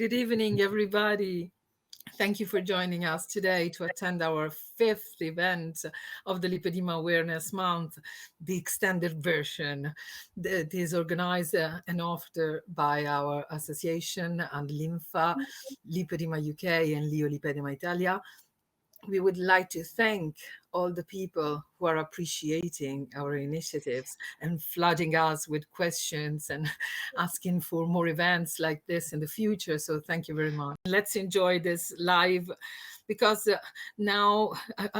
Good evening, everybody. Thank you for joining us today to attend our fifth event of the Lipedema Awareness Month, the extended version that is organized and offered by our association andLINFA, Lipedema UK and LIO Lipedema Italia. We would like to thank all the people who are appreciating our initiatives and flooding us with questions and asking for more events like this in the future. So thank you very much. Let's enjoy this live, because now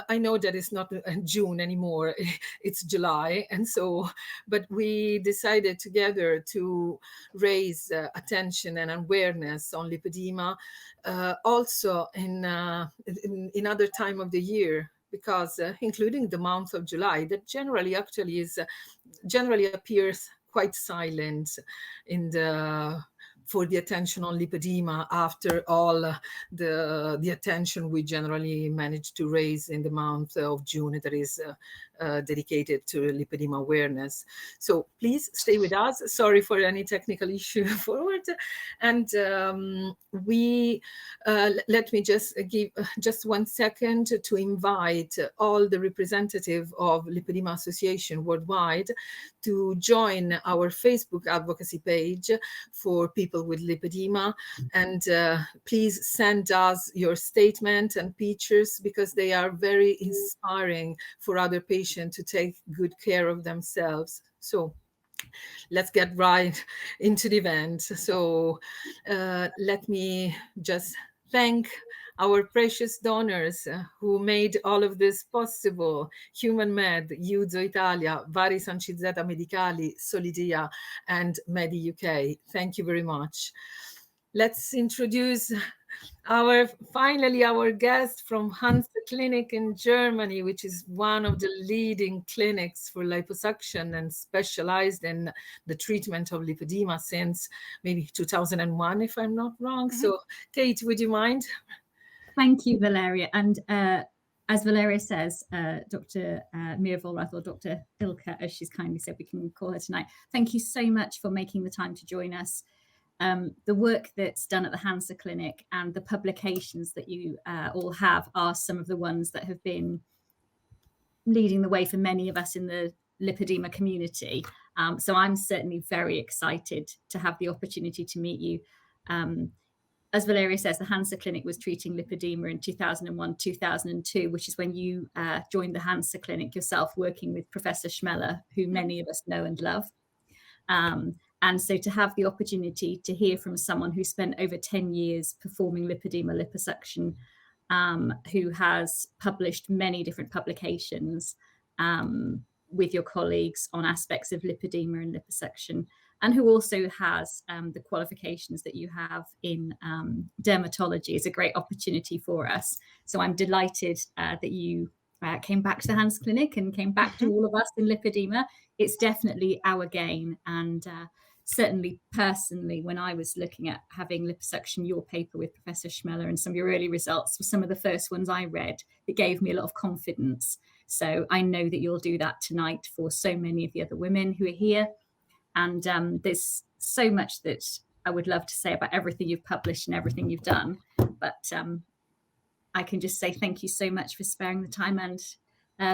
I know that it's not June anymore, it's July. And so, but we decided together to raise attention and awareness on lipedema, also in other time of the year, because including the month of July, that generally actually is generally appears quite silent in the for the attention on lipedema after all the attention we generally manage to raise in the month of June that is dedicated to lipedema awareness. So please stay with us. Sorry for any technical issue forward. And let me just give just 1 second to invite all the representative of Lipedema Association worldwide to join our Facebook advocacy page for people with lipedema. And please send us your statement and pictures, because they are very inspiring for other patients to take good care of themselves. So let's get right into the event. So let me just thank our precious donors who made all of this possible: Human Med, Uso Italia, Vari Sancizeta Medicali, Solidia, and Medi UK. Thank you very much. Let's introduce finally our guest from Hansa Clinic in Germany, which is one of the leading clinics for liposuction and specialized in the treatment of lipedema since maybe 2001, if I'm not wrong. Mm-hmm. So Kate, would you mind? Thank you, Valeria. And as Valeria says, Dr. Meier-Vollrath, or Dr. Ilka, as she's kindly said we can call her tonight, thank you so much for making the time to join us. The work that's done at the Hansa Clinic and the publications that you all have are some of the ones that have been leading the way for many of us in the lipedema community. So I'm certainly very excited to have the opportunity to meet you. As Valeria says, the Hansa Clinic was treating lipedema in 2001, 2002, which is when you joined the Hansa Clinic yourself, working with Professor Schmeller, who many of us know and love. And so to have the opportunity to hear from someone who spent over 10 years performing lipedema liposuction, who has published many different publications with your colleagues on aspects of lipedema and liposuction, and who also has the qualifications that you have in dermatology, is a great opportunity for us. So I'm delighted that you came back to the Hansa Clinic and came back to all of us in lipedema. It's definitely our gain. And certainly personally, when I was looking at having liposuction, your paper with Professor Schmeller and some of your early results were some of the first ones I read that gave me a lot of confidence. So I know that you'll do that tonight for so many of the other women who are here. And there's so much that I would love to say about everything you've published and everything you've done. But I can just say thank you so much for sparing the time, and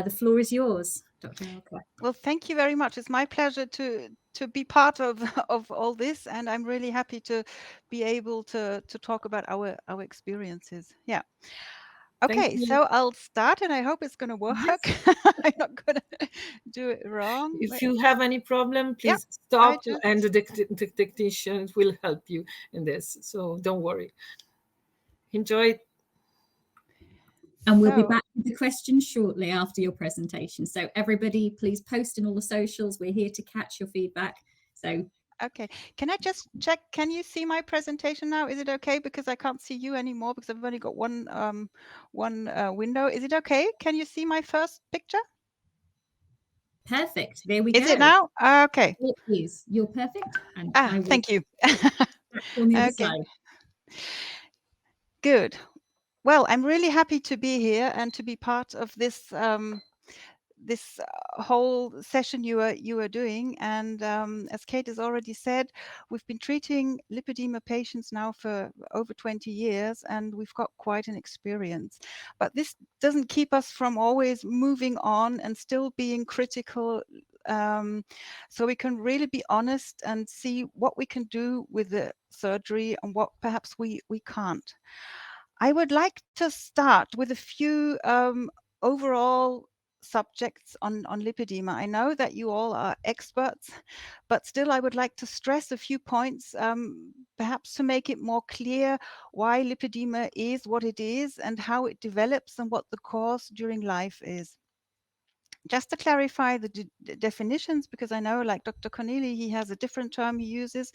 the floor is yours, Dr. Ilka. Well, thank you very much. It's my pleasure to be part of all this, and I'm really happy to be able to talk about our experiences. Yeah. Okay, so I'll start, and I hope it's going to work. Yes. I'm not going to do it wrong. If you have any problem, please stop, and the technicians will help you in this. So don't worry. Enjoy it. And we'll be back with the questions shortly after your presentation. So everybody, please post in all the socials. We're here to catch your feedback. So okay, can I just check? Can you see my presentation now? Is it okay? Because I can't see you anymore because I've only got one window. Is it okay? Can you see my first picture? Perfect. There we go. Is it now? Okay. It is. You're perfect. And thank you. On the other side. Good. Well, I'm really happy to be here and to be part of this this whole session you are doing. And as Kate has already said, we've been treating lipedema patients now for over 20 years, and we've got quite an experience. But this doesn't keep us from always moving on and still being critical. So we can really be honest and see what we can do with the surgery and what perhaps we can't. I would like to start with a few overall subjects on lipedema. I know that you all are experts, but still I would like to stress a few points, perhaps to make it more clear why lipedema is what it is and how it develops and what the course during life is. Just to clarify the definitions, because I know, like Dr. Corneli, he has a different term he uses.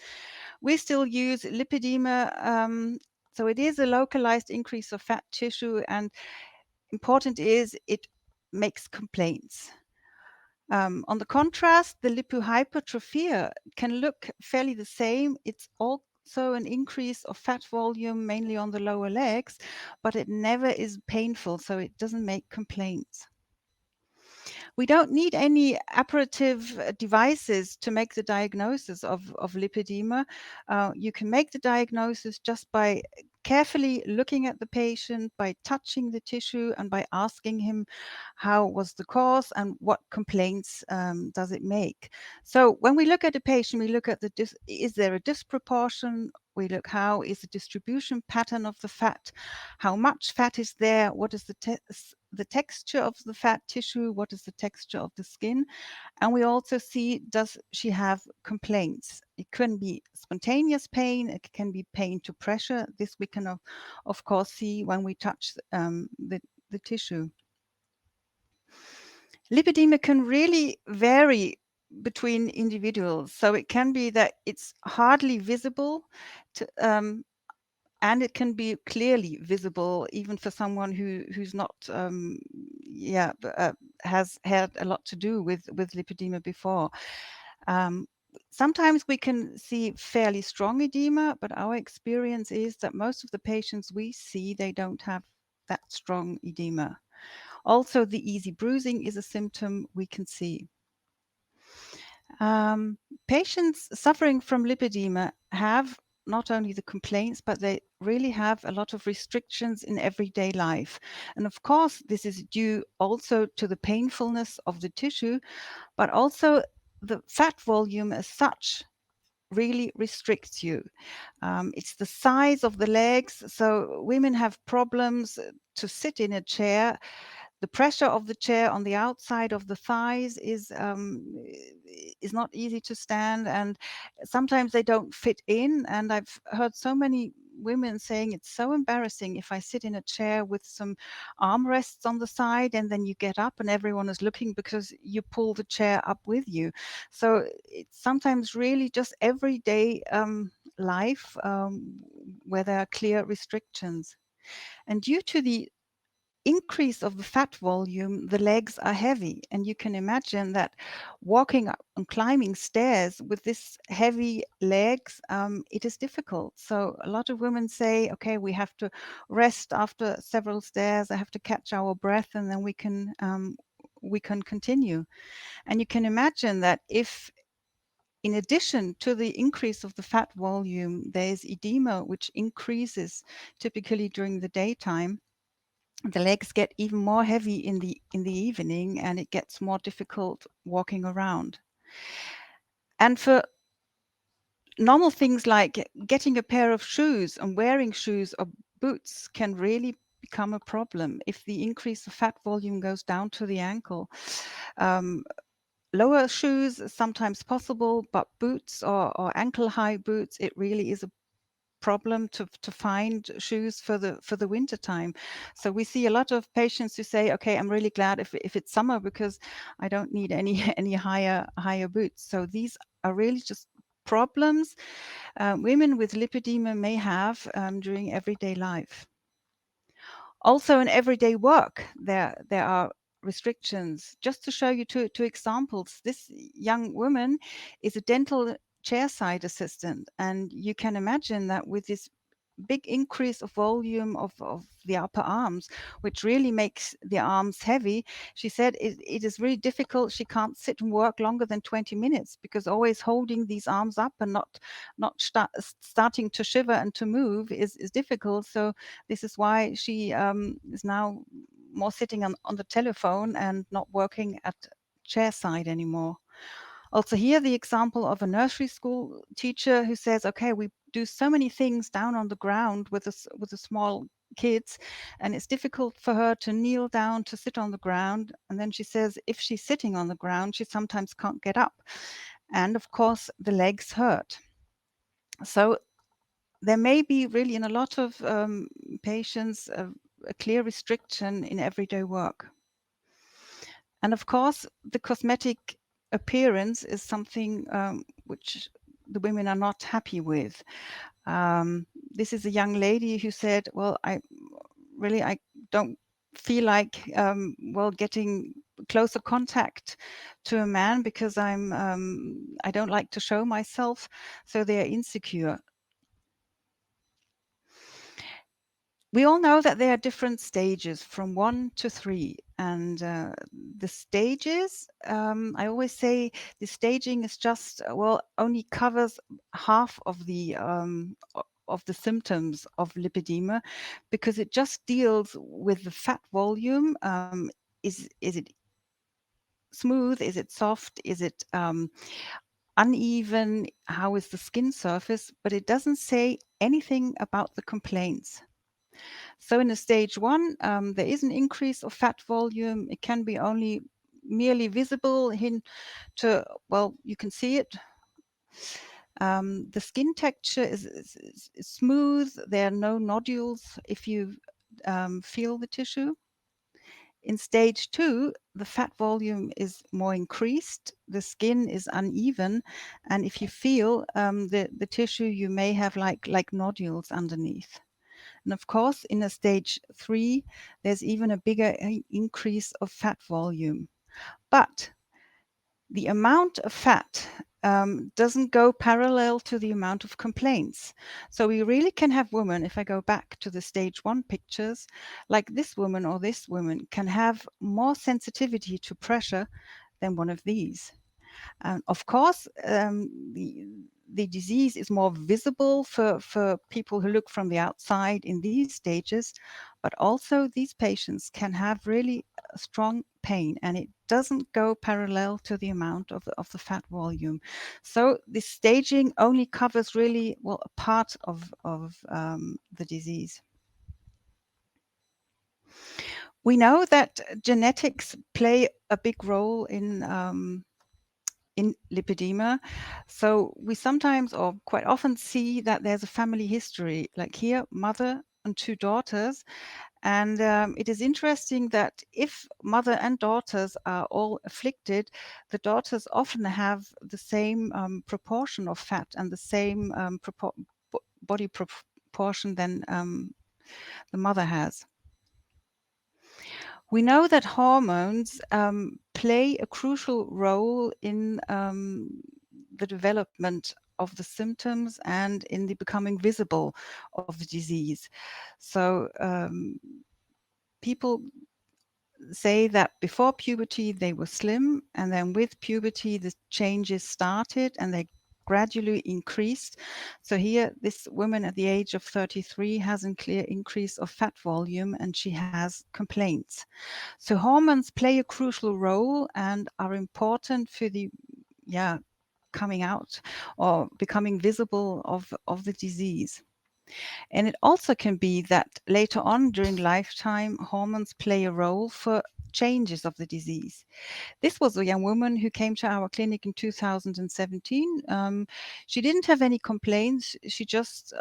We still use lipedema. So it is a localized increase of fat tissue, and important is it makes complaints. On the contrast, the lipohypertrophia can look fairly the same. It's also an increase of fat volume, mainly on the lower legs, but it never is painful, so it doesn't make complaints. We don't need any apparative devices to make the diagnosis of lipedema. You can make the diagnosis just by carefully looking at the patient, by touching the tissue, and by asking him how was the cause and what complaints does it make. So when we look at a patient, we look at is there a disproportion? We look how is the distribution pattern of the fat, how much fat is there, what is the texture of the fat tissue, what is the texture of the skin, and we also see, does she have complaints? It can be spontaneous pain, it can be pain to pressure. This we can of course see when we touch the tissue. Lipedema can really vary between individuals. So it can be that it's hardly visible to, and it can be clearly visible even for someone who's not has had a lot to do with lipedema before. Sometimes we can see fairly strong edema, but our experience is that most of the patients we see, they don't have that strong edema. Also, the easy bruising is a symptom we can see. Patients suffering from lipedema have not only the complaints, but they really have a lot of restrictions in everyday life. And of course, this is due also to the painfulness of the tissue, but also the fat volume as such really restricts you. It's the size of the legs. So women have problems to sit in a chair. The pressure of the chair on the outside of the thighs is not easy to stand, and sometimes they don't fit in. And I've heard so many women saying it's so embarrassing if I sit in a chair with some armrests on the side and then you get up and everyone is looking because you pull the chair up with you. So it's sometimes really just everyday life where there are clear restrictions. And due to the increase of the fat volume, the legs are heavy, and you can imagine that walking up and climbing stairs with this heavy legs, it is difficult. So a lot of women say, okay, we have to rest after several stairs, I have to catch our breath, and then we can continue. And you can imagine that if in addition to the increase of the fat volume, there's edema which increases typically during the daytime, the legs get even more heavy in the evening, and it gets more difficult walking around. And for normal things like getting a pair of shoes and wearing shoes or boots can really become a problem if the increase of fat volume goes down to the ankle. Lower shoes is sometimes possible, but boots or ankle high boots, it really is a problem to find shoes for the winter time. So we see a lot of patients who say, okay, I'm really glad if it's summer because I don't need any higher boots. So these are really just problems women with lipedema may have during everyday life. Also in everyday work, there are restrictions. Just to show you two examples, this young woman is a dental chairside assistant, and you can imagine that with this big increase of volume of the upper arms, which really makes the arms heavy. She said it is really difficult. She can't sit and work longer than 20 minutes because always holding these arms up and not starting to shiver and to move is difficult. So this is why she is now more sitting on the telephone and not working at chair side anymore. Also here, the example of a nursery school teacher who says, okay, we do so many things down on the ground with the small kids, and it's difficult for her to kneel down, to sit on the ground. And then she says, if she's sitting on the ground, she sometimes can't get up. And of course, the legs hurt. So there may be really in a lot of patients a clear restriction in everyday work. And of course, the cosmetic appearance is something which the women are not happy with. This is a young lady who said, well, I don't feel like, getting closer contact to a man because I don't like to show myself. So they are insecure. We all know that there are different stages from 1 to 3, and the stages, I always say the staging is just, only covers half of the symptoms of lipedema, because it just deals with the fat volume. Is it smooth? Is it soft? Is it uneven? How is the skin surface? But it doesn't say anything about the complaints. So in a stage 1, there is an increase of fat volume. It can be only merely visible to, you can see it. The skin texture is smooth. There are no nodules if you feel the tissue. In stage 2, the fat volume is more increased. The skin is uneven. And if you feel the tissue, you may have like nodules underneath. And of course, in a stage 3, there's even a bigger increase of fat volume. But the amount of fat doesn't go parallel to the amount of complaints. So we really can have women, if I go back to the stage 1 pictures, like this woman or this woman can have more sensitivity to pressure than one of these. Of course, the disease is more visible for people who look from the outside in these stages, but also these patients can have really strong pain, and it doesn't go parallel to the amount of the fat volume. So this staging only covers really, a part of the disease. We know that genetics play a big role in lipedema. So we sometimes or quite often see that there's a family history, like here, mother and 2 daughters. And it is interesting that if mother and daughters are all afflicted, the daughters often have the same proportion of fat and the same body proportion than the mother has. We know that hormones play a crucial role in the development of the symptoms and in the becoming visible of the disease. So people say that before puberty they were slim, and then with puberty the changes started and they gradually increased. So here, this woman at the age of 33 has a clear increase of fat volume and she has complaints. So hormones play a crucial role and are important for the coming out or becoming visible of the disease. And it also can be that later on during lifetime, hormones play a role for changes of the disease. This was a young woman who came to our clinic in 2017. She didn't have any complaints. She just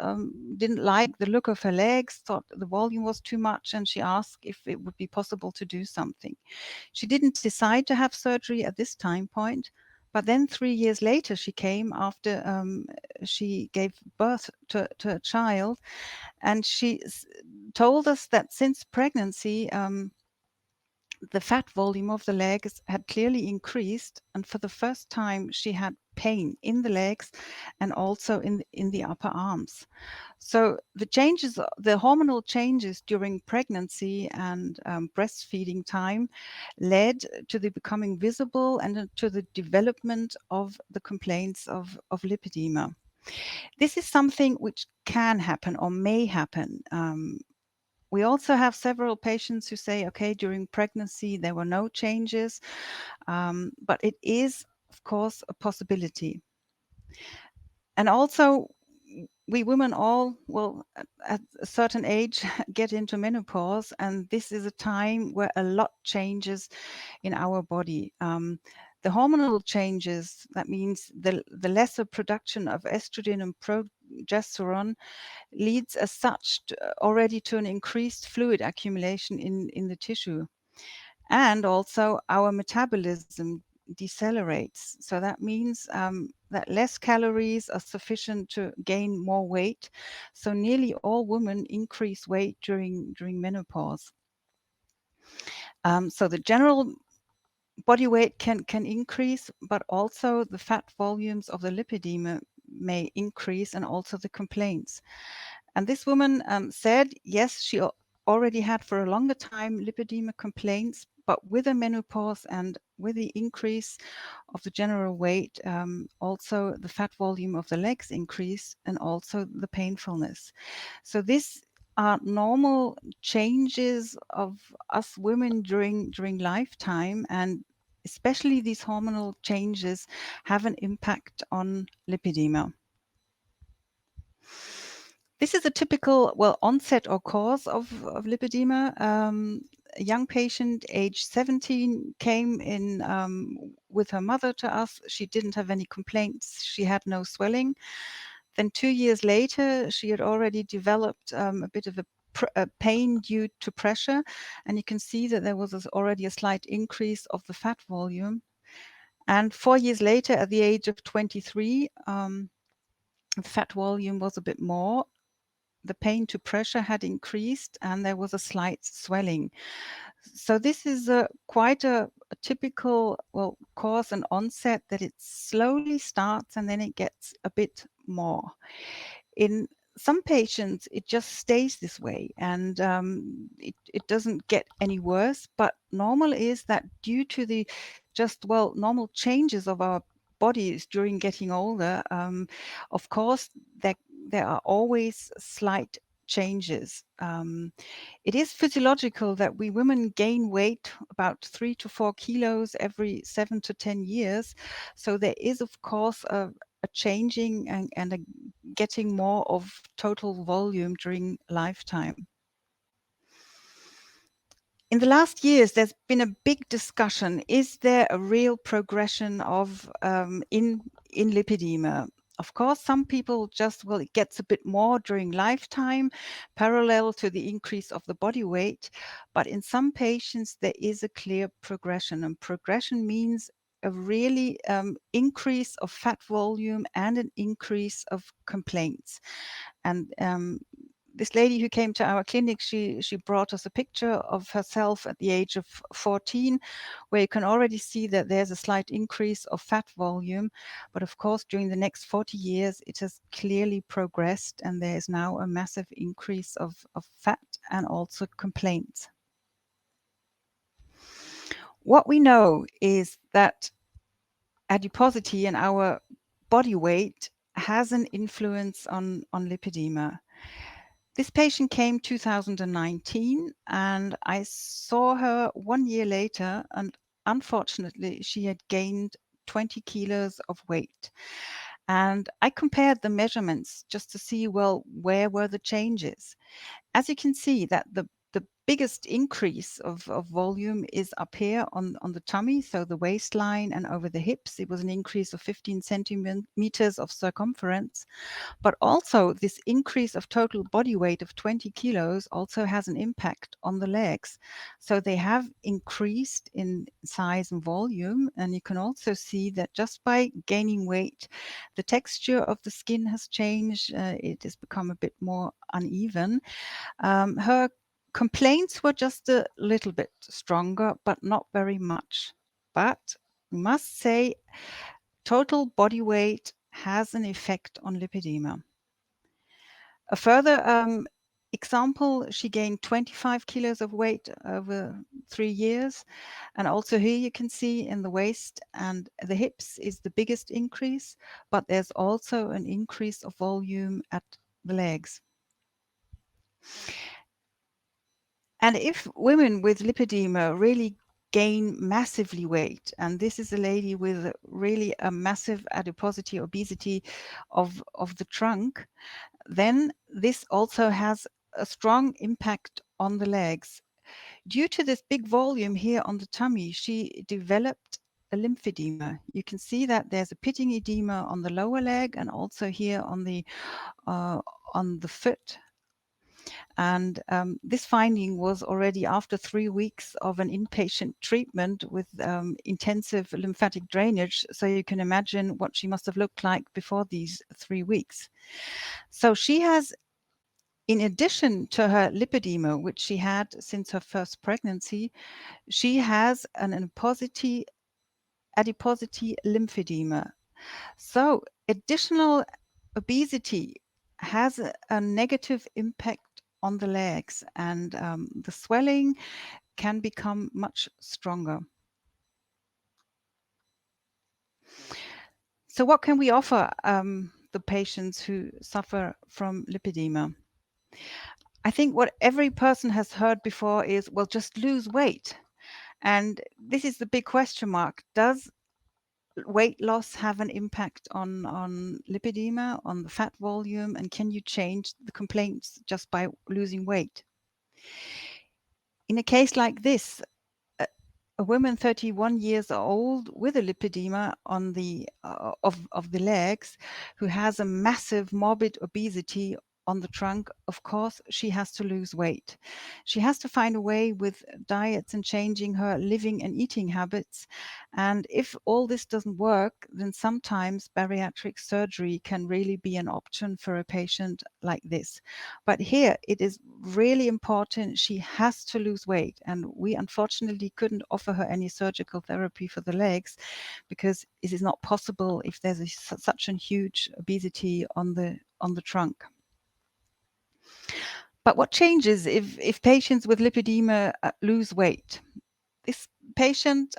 didn't like the look of her legs, thought the volume was too much, and she asked if it would be possible to do something. She didn't decide to have surgery at this time point, but then 3 years later, she came after she gave birth to a child, and she told us that since pregnancy, the fat volume of the legs had clearly increased, and for the first time she had pain in the legs and also in the upper arms. So the changes, the hormonal changes during pregnancy and breastfeeding time led to the becoming visible and to the development of the complaints of lipedema. This is something which can happen or may happen. We also have several patients who say, okay, during pregnancy, there were no changes, but it is, of course, a possibility. And also, we women all will, at a certain age, get into menopause, and this is a time where a lot changes in our body. The hormonal changes, that means the lesser production of estrogen and progesterone, leads as such already to an increased fluid accumulation in the tissue. And also our metabolism decelerates. So that means that less calories are sufficient to gain more weight. So nearly all women increase weight during menopause. So the general body weight can increase, but also the fat volumes of the lipedema may increase, and also the complaints. And this woman said, yes, she already had for a longer time lipedema complaints, but with the menopause and with the increase of the general weight, also the fat volume of the legs increased, and also the painfulness. So this are normal changes of us women during lifetime, and especially these hormonal changes have an impact on lipedema. This is a typical, well, onset or cause of lipedema. A young patient, age 17, came in with her mother to us. She didn't have any complaints. She had no swelling. Then 2 years later, she had already developed a bit of a pain due to pressure. And you can see that there was already a slight increase of the fat volume. And 4 years later, at the age of 23, the fat volume was a bit more. The pain to pressure had increased, and there was a slight swelling. So this is quite a typical, well, cause and onset, that it slowly starts and then it gets a bit more. In some patients, it just stays this way, and it doesn't get any worse. But normal is that due to the normal changes of our bodies during getting older, of course, there are always slight changes. It is physiological that we women gain weight about 3 to 4 kilos every 7 to 10 years. So there is, of course, a changing and a getting more of total volume during lifetime. In the last years, there's been a big discussion. Is there a real progression of in lipedema? Of course, some people just, well, it gets a bit more during lifetime, parallel to the increase of the body weight. But in some patients, there is a clear progression. And progression means a really increase of fat volume and an increase of complaints. And this lady who came to our clinic, she brought us a picture of herself at the age of 14, where you can already see that there's a slight increase of fat volume. But of course, during the next 40 years, it has clearly progressed, and there is now a massive increase of fat and also complaints. What we know is that adiposity and our body weight has an influence on lipedema. This patient came 2019, and I saw her 1 year later, and unfortunately, she had gained 20 kilos of weight. And I compared the measurements just to see, well, where were the changes? As you can see, that the biggest increase of volume is up here on the tummy, so the waistline and over the hips. It was an increase of 15 centimeters of circumference. But also this increase of total body weight of 20 kilos also has an impact on the legs. So they have increased in size and volume. And you can also see that just by gaining weight, the texture of the skin has changed. It has become a bit more uneven. Her Complaints were just a little bit stronger, but not very much. But we must say total body weight has an effect on lipedema. A further example, she gained 25 kilos of weight over 3 years. And also here you can see in the waist and the hips is the biggest increase, but there's also an increase of volume at the legs. And if women with lipedema really gain massively weight, and this is a lady with really a massive adiposity, obesity of the trunk, then this also has a strong impact on the legs. Due to this big volume here on the tummy, she developed a lymphedema. You can see that there's a pitting edema on the lower leg and also here on the foot. And this finding was already after 3 weeks of an inpatient treatment with intensive lymphatic drainage. So you can imagine what she must have looked like before these 3 weeks. So she has, in addition to her lipedema, which she had since her first pregnancy, she has an adiposity lymphedema. So additional obesity has a negative impact on the legs, and the swelling can become much stronger. So what can we offer the patients who suffer from lipedema? I think what every person has heard before is, well, just lose weight. And this is the big question mark. Does weight loss have an impact on lipedema, on the fat volume, and can you change the complaints just by losing weight? In a case like this, a woman 31 years old with a lipedema on the of the legs, who has a massive morbid obesity on the trunk, of course, she has to lose weight. She has to find a way with diets and changing her living and eating habits. And if all this doesn't work, then sometimes bariatric surgery can really be an option for a patient like this. But here it is really important. She has to lose weight. And we unfortunately couldn't offer her any surgical therapy for the legs because it is not possible if there's such a huge obesity on the trunk. But what changes if patients with lipedema lose weight? This patient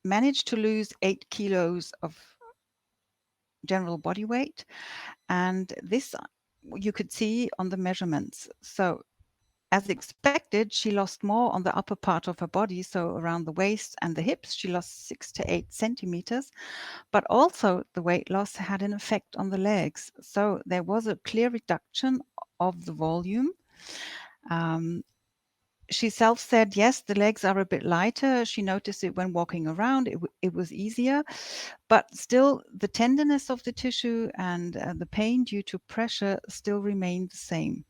managed to lose 8 kilos of general body weight, and this you could see on the measurements. So as expected, she lost more on the upper part of her body, so around the waist and the hips. She lost 6 to 8 centimeters, but also the weight loss had an effect on the legs. So there was a clear reduction of the volume. She self said, yes, the legs are a bit lighter. She noticed it when walking around. It was easier, but still the tenderness of the tissue and the pain due to pressure still remained the same.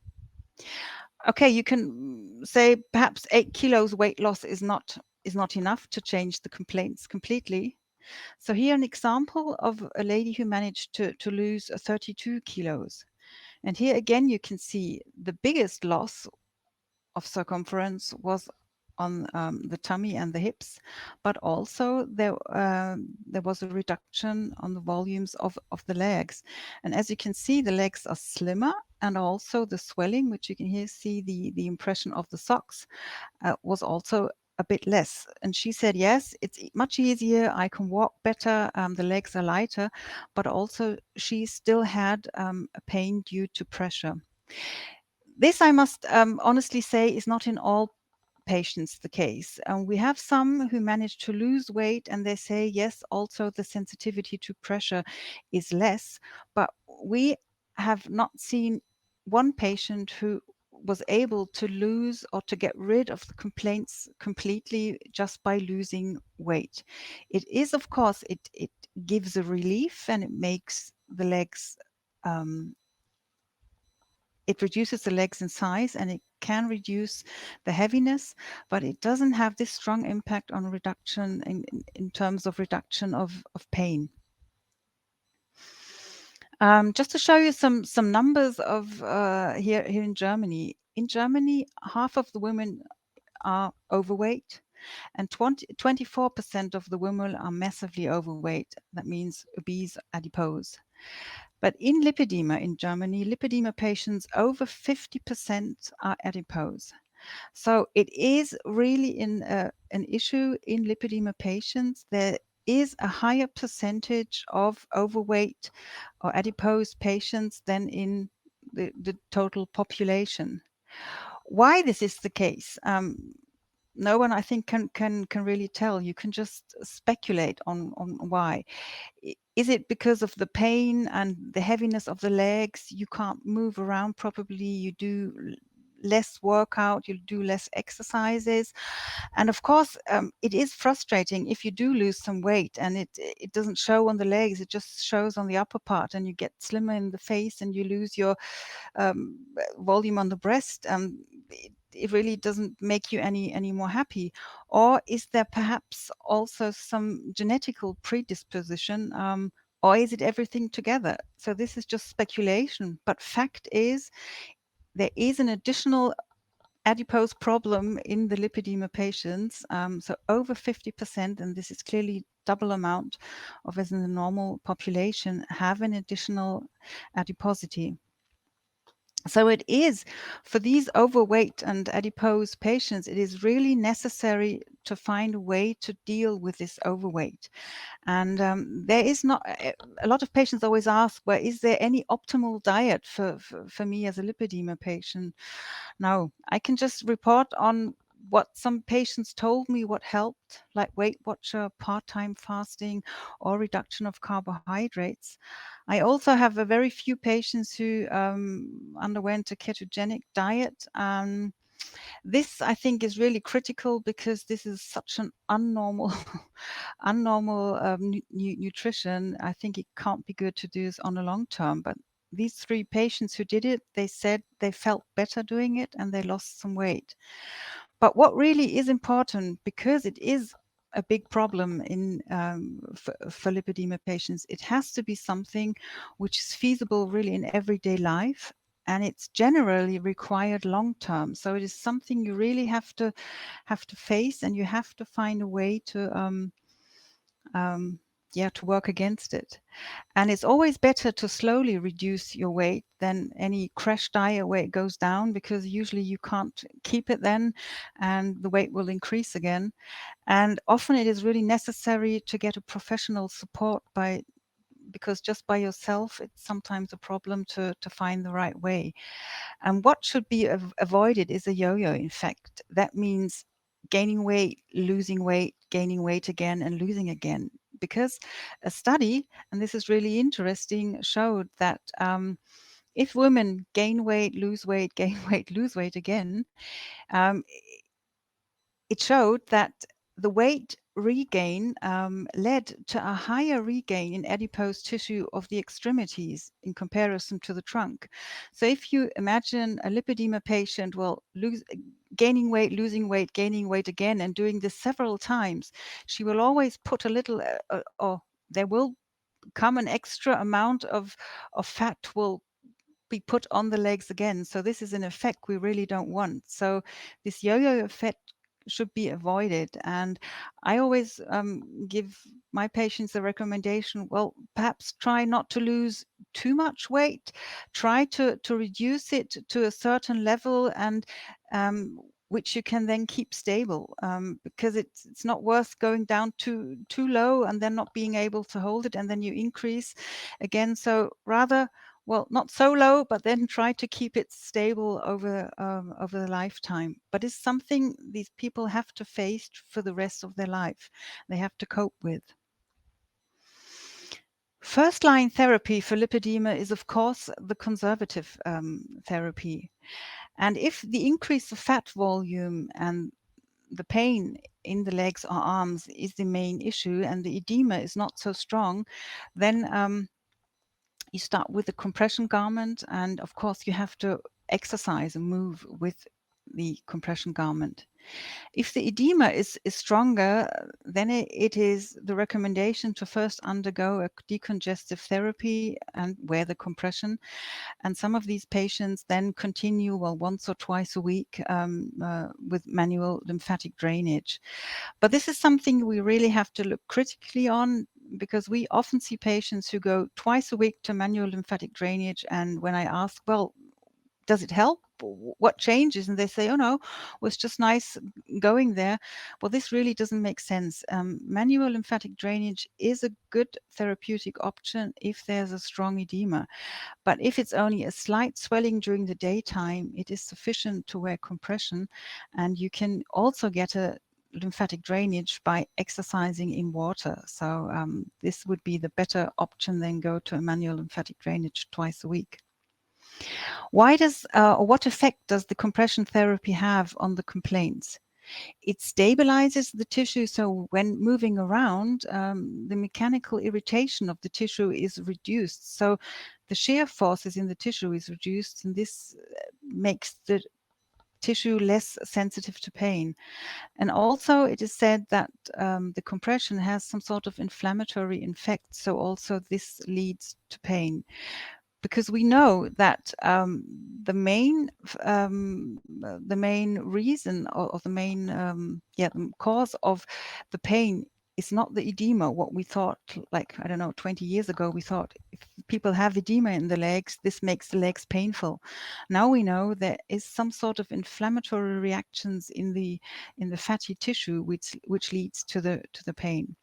Okay, you can say perhaps 8 kilos weight loss is not enough to change the complaints completely. So here an example of a lady who managed to lose 32 kilos. And here again, you can see the biggest loss of circumference was on the tummy and the hips, but also there was a reduction on the volumes of the legs. And as you can see, the legs are slimmer, and also the swelling, which you can here see the impression of the socks, was also a bit less. And she said, yes, it's much easier. I can walk better. The legs are lighter, but also she still had a pain due to pressure. This, I must honestly say, is not in all patients the case. We have some who manage to lose weight and they say, yes, also the sensitivity to pressure is less, but we have not seen one patient who was able to lose or to get rid of the complaints completely just by losing weight. It is, of course, it gives a relief and it makes the legs it reduces the legs in size and it can reduce the heaviness, but it doesn't have this strong impact on reduction in terms of reduction of pain. Just to show you some numbers of here in Germany, in Germany, half of the women are overweight, and 24% of the women are massively overweight. That means obese, adipose. But in lipedema in Germany, lipedema patients over 50% are adipose. So it is really an issue in lipedema patients. There is a higher percentage of overweight or adipose patients than in the total population. Why this is the case? No one, I think, can really tell. You can just speculate on why. Is it because of the pain and the heaviness of the legs? You can't move around properly. You do less workout. You do less exercises. And of course, it is frustrating if you do lose some weight and it doesn't show on the legs. It just shows on the upper part, and you get slimmer in the face and you lose your volume on the breast. It really doesn't make you any more happy. Or is there perhaps also some genetical predisposition, or is it everything together? So this is just speculation, but fact is there is an additional adipose problem in the lipedema patients. So over 50%, and this is clearly double amount of as in the normal population, have an additional adiposity. So it is, for these overweight and adipose patients, it is really necessary to find a way to deal with this overweight. And there is not, a lot of patients always ask, well, is there any optimal diet for me as a lipedema patient? No, I can just report on what some patients told me what helped, like Weight Watcher, part-time fasting, or reduction of carbohydrates. I also have a very few patients who underwent a ketogenic diet. This, I think, is really critical because this is such an unnormal nutrition. I think it can't be good to do this on a long term, but these 3 patients who did it, they said they felt better doing it and they lost some weight. But what really is important, because it is a big problem in for lipedema patients, it has to be something which is feasible really in everyday life, and it's generally required long term. So it is something you really have to face, and you have to find a way to to work against it. And it's always better to slowly reduce your weight than any crash diet where it goes down, because usually you can't keep it then and the weight will increase again. And often it is really necessary to get a professional support because just by yourself, it's sometimes a problem to find the right way. And what should be avoided is a yo-yo effect. That means gaining weight, losing weight, gaining weight again, and losing again. Because a study, and this is really interesting, showed that if women gain weight, lose weight, gain weight, lose weight again, it showed that the weight regain led to a higher regain in adipose tissue of the extremities in comparison to the trunk. So if you imagine a lipedema patient gaining weight, losing weight, gaining weight again, and doing this several times, she will always put a little, or there will come an extra amount of fat will be put on the legs again. So this is an effect we really don't want. So this yo-yo effect should be avoided. And I always give my patients a recommendation, well, perhaps try not to lose too much weight, try to reduce it to a certain level, and which you can then keep stable, because it's not worth going down too low and then not being able to hold it, and then you increase again. So rather, well, not so low, but then try to keep it stable over the lifetime. But it's something these people have to face for the rest of their life. They have to cope with. First line therapy for lipedema is, of course, the conservative therapy. And if the increase of fat volume and the pain in the legs or arms is the main issue, and the edema is not so strong, then you start with a compression garment, and of course you have to exercise and move with the compression garment. If the edema is stronger, then it is the recommendation to first undergo a decongestive therapy and wear the compression. And some of these patients then continue, once or twice a week with manual lymphatic drainage. But this is something we really have to look critically on, because we often see patients who go twice a week to manual lymphatic drainage. And when I ask, well, does it help? What changes? And they say, oh no, well, it's just nice going there. Well, this really doesn't make sense. Manual lymphatic drainage is a good therapeutic option if there's a strong edema. But if it's only a slight swelling during the daytime, it is sufficient to wear compression. And you can also get a lymphatic drainage by exercising in water. So this would be the better option than go to a manual lymphatic drainage twice a week. Why does or what effect does the compression therapy have on the complaints? It stabilizes the tissue, so when moving around, the mechanical irritation of the tissue is reduced. So the shear forces in the tissue is reduced, and this makes the tissue less sensitive to pain. And also it is said that the compression has some sort of inflammatory effect, so also this leads to pain. Because we know that the main reason or the main the cause of the pain is not the edema. What we thought, like, I don't know, 20 years ago, we thought if people have edema in the legs, this makes the legs painful. Now we know there is some sort of inflammatory reactions in the fatty tissue which leads to the pain.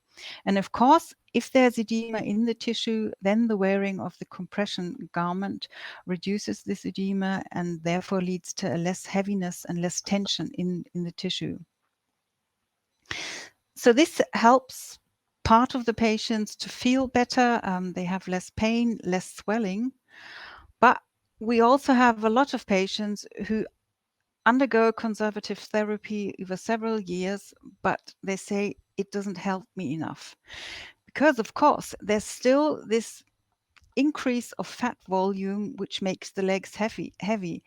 And of course, if there's edema in the tissue, then the wearing of the compression garment reduces this edema and therefore leads to a less heaviness and less tension in the tissue. So this helps part of the patients to feel better. They have less pain, less swelling. But we also have a lot of patients who undergo conservative therapy over several years, but they say it doesn't help me enough. Because of course, there's still this increase of fat volume, which makes the legs heavy.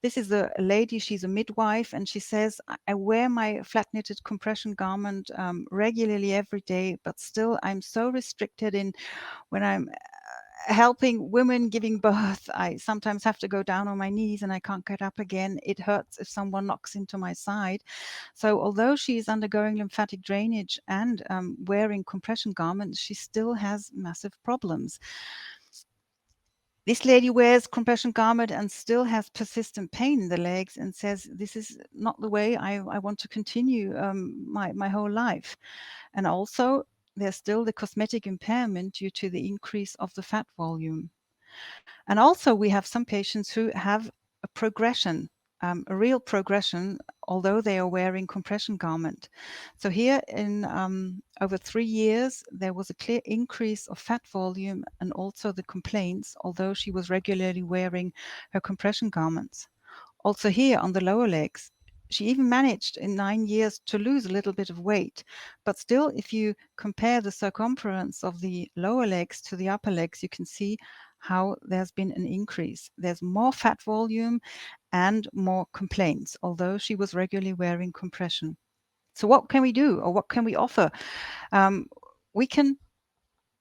This is a lady, she's a midwife, and she says, I wear my flat knitted compression garment regularly every day, but still I'm so restricted in when I'm helping women giving birth. I sometimes have to go down on my knees and I can't get up again. It hurts if someone knocks into my side. So although she is undergoing lymphatic drainage and wearing compression garments, she still has massive problems. This lady wears compression garment and still has persistent pain in the legs and says, this is not the way I want to continue my whole life. And also, there's still the cosmetic impairment due to the increase of the fat volume. And also we have some patients who have a progression, a real progression, although they are wearing compression garment. So here in over 3 years, there was a clear increase of fat volume and also the complaints, although she was regularly wearing her compression garments. Also here on the lower legs, she even managed in 9 years to lose a little bit of weight. But still, if you compare the circumference of the lower legs to the upper legs, you can see how there's been an increase. There's more fat volume and more complaints, although she was regularly wearing compression. So what can we do, or what can we offer? We can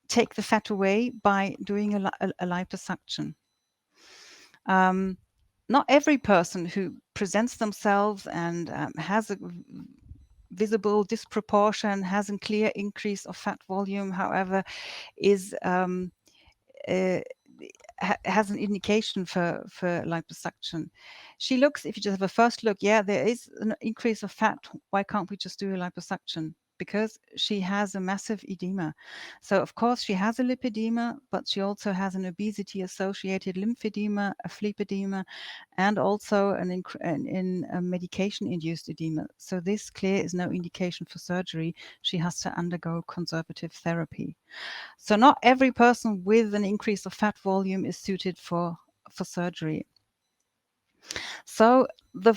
take the fat away by doing a liposuction. Not every person who presents themselves and has a visible disproportion, has a clear increase of fat volume, however, is has an indication for liposuction. She looks, if you just have a first look, yeah, there is an increase of fat. Why can't we just do a liposuction? Because she has a massive edema. So of course she has a lipedema, but she also has an obesity associated lymphedema, a phlebedema, and also a medication induced edema. So this clear is no indication for surgery. She has to undergo conservative therapy. So not every person with an increase of fat volume is suited for surgery. So the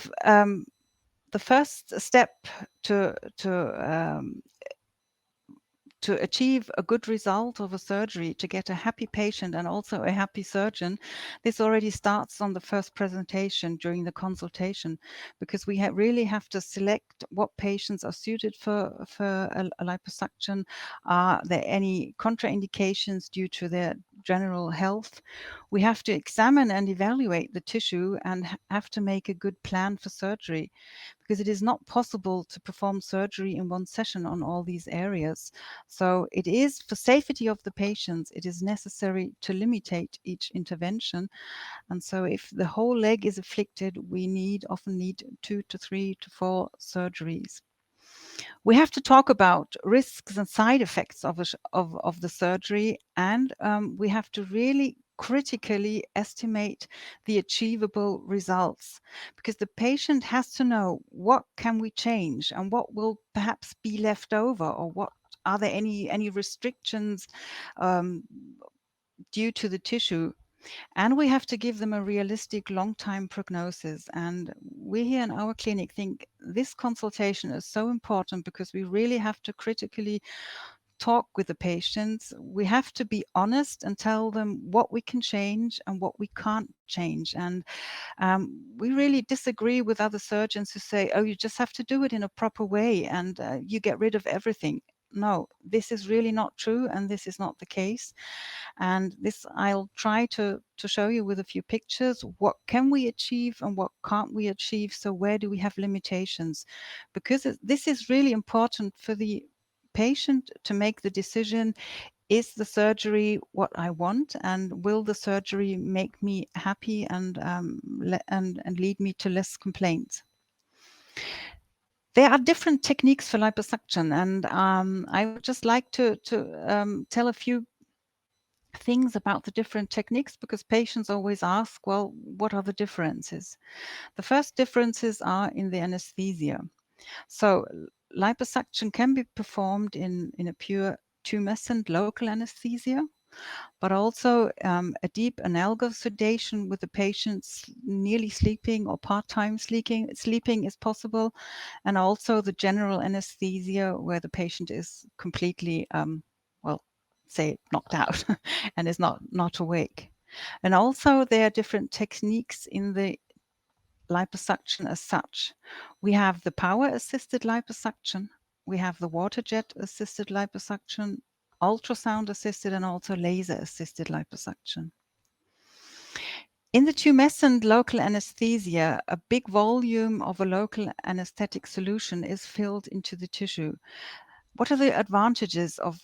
first step to to achieve a good result of a surgery, to get a happy patient and also a happy surgeon, this already starts on the first presentation during the consultation, because we really have to select what patients are suited for a liposuction. Are there any contraindications due to their general health? We have to examine and evaluate the tissue and have to make a good plan for surgery, because it is not possible to perform surgery in one session on all these areas. So it is, for safety of the patients, it is necessary to limitate each intervention. And so if the whole leg is afflicted, we often need 2 to 3 to 4 surgeries. We have to talk about risks and side effects of the surgery, and we have to really critically estimate the achievable results, because the patient has to know what can we change and what will perhaps be left over, or what are there any restrictions due to the tissue. And we have to give them a realistic long-time prognosis. And we here in our clinic think this consultation is so important, because we really have to critically talk with the patients. We have to be honest and tell them what we can change and what we can't change. And we really disagree with other surgeons who say, oh, you just have to do it in a proper way and you get rid of everything. No, this is really not true, and this is not the case. And this I'll try to show you with a few pictures. What can we achieve and what can't we achieve? So where do we have limitations? Because this is really important for the patient to make the decision: is the surgery what I want, and will the surgery make me happy and lead me to less complaints? There are different techniques for liposuction, and I would just like to tell a few things about the different techniques, because patients always ask, well, what are the differences? The first differences are in the anesthesia. So liposuction can be performed in a pure tumescent local anesthesia, but also a deep analgesic sedation with the patient nearly sleeping or part-time sleeping is possible, and also the general anesthesia where the patient is completely, say, knocked out and is not awake. And also there are different techniques in the liposuction as such. We have the power-assisted liposuction, we have the water jet-assisted liposuction, ultrasound-assisted, and also laser-assisted liposuction. In the tumescent local anesthesia, a big volume of a local anesthetic solution is filled into the tissue. What are the advantages of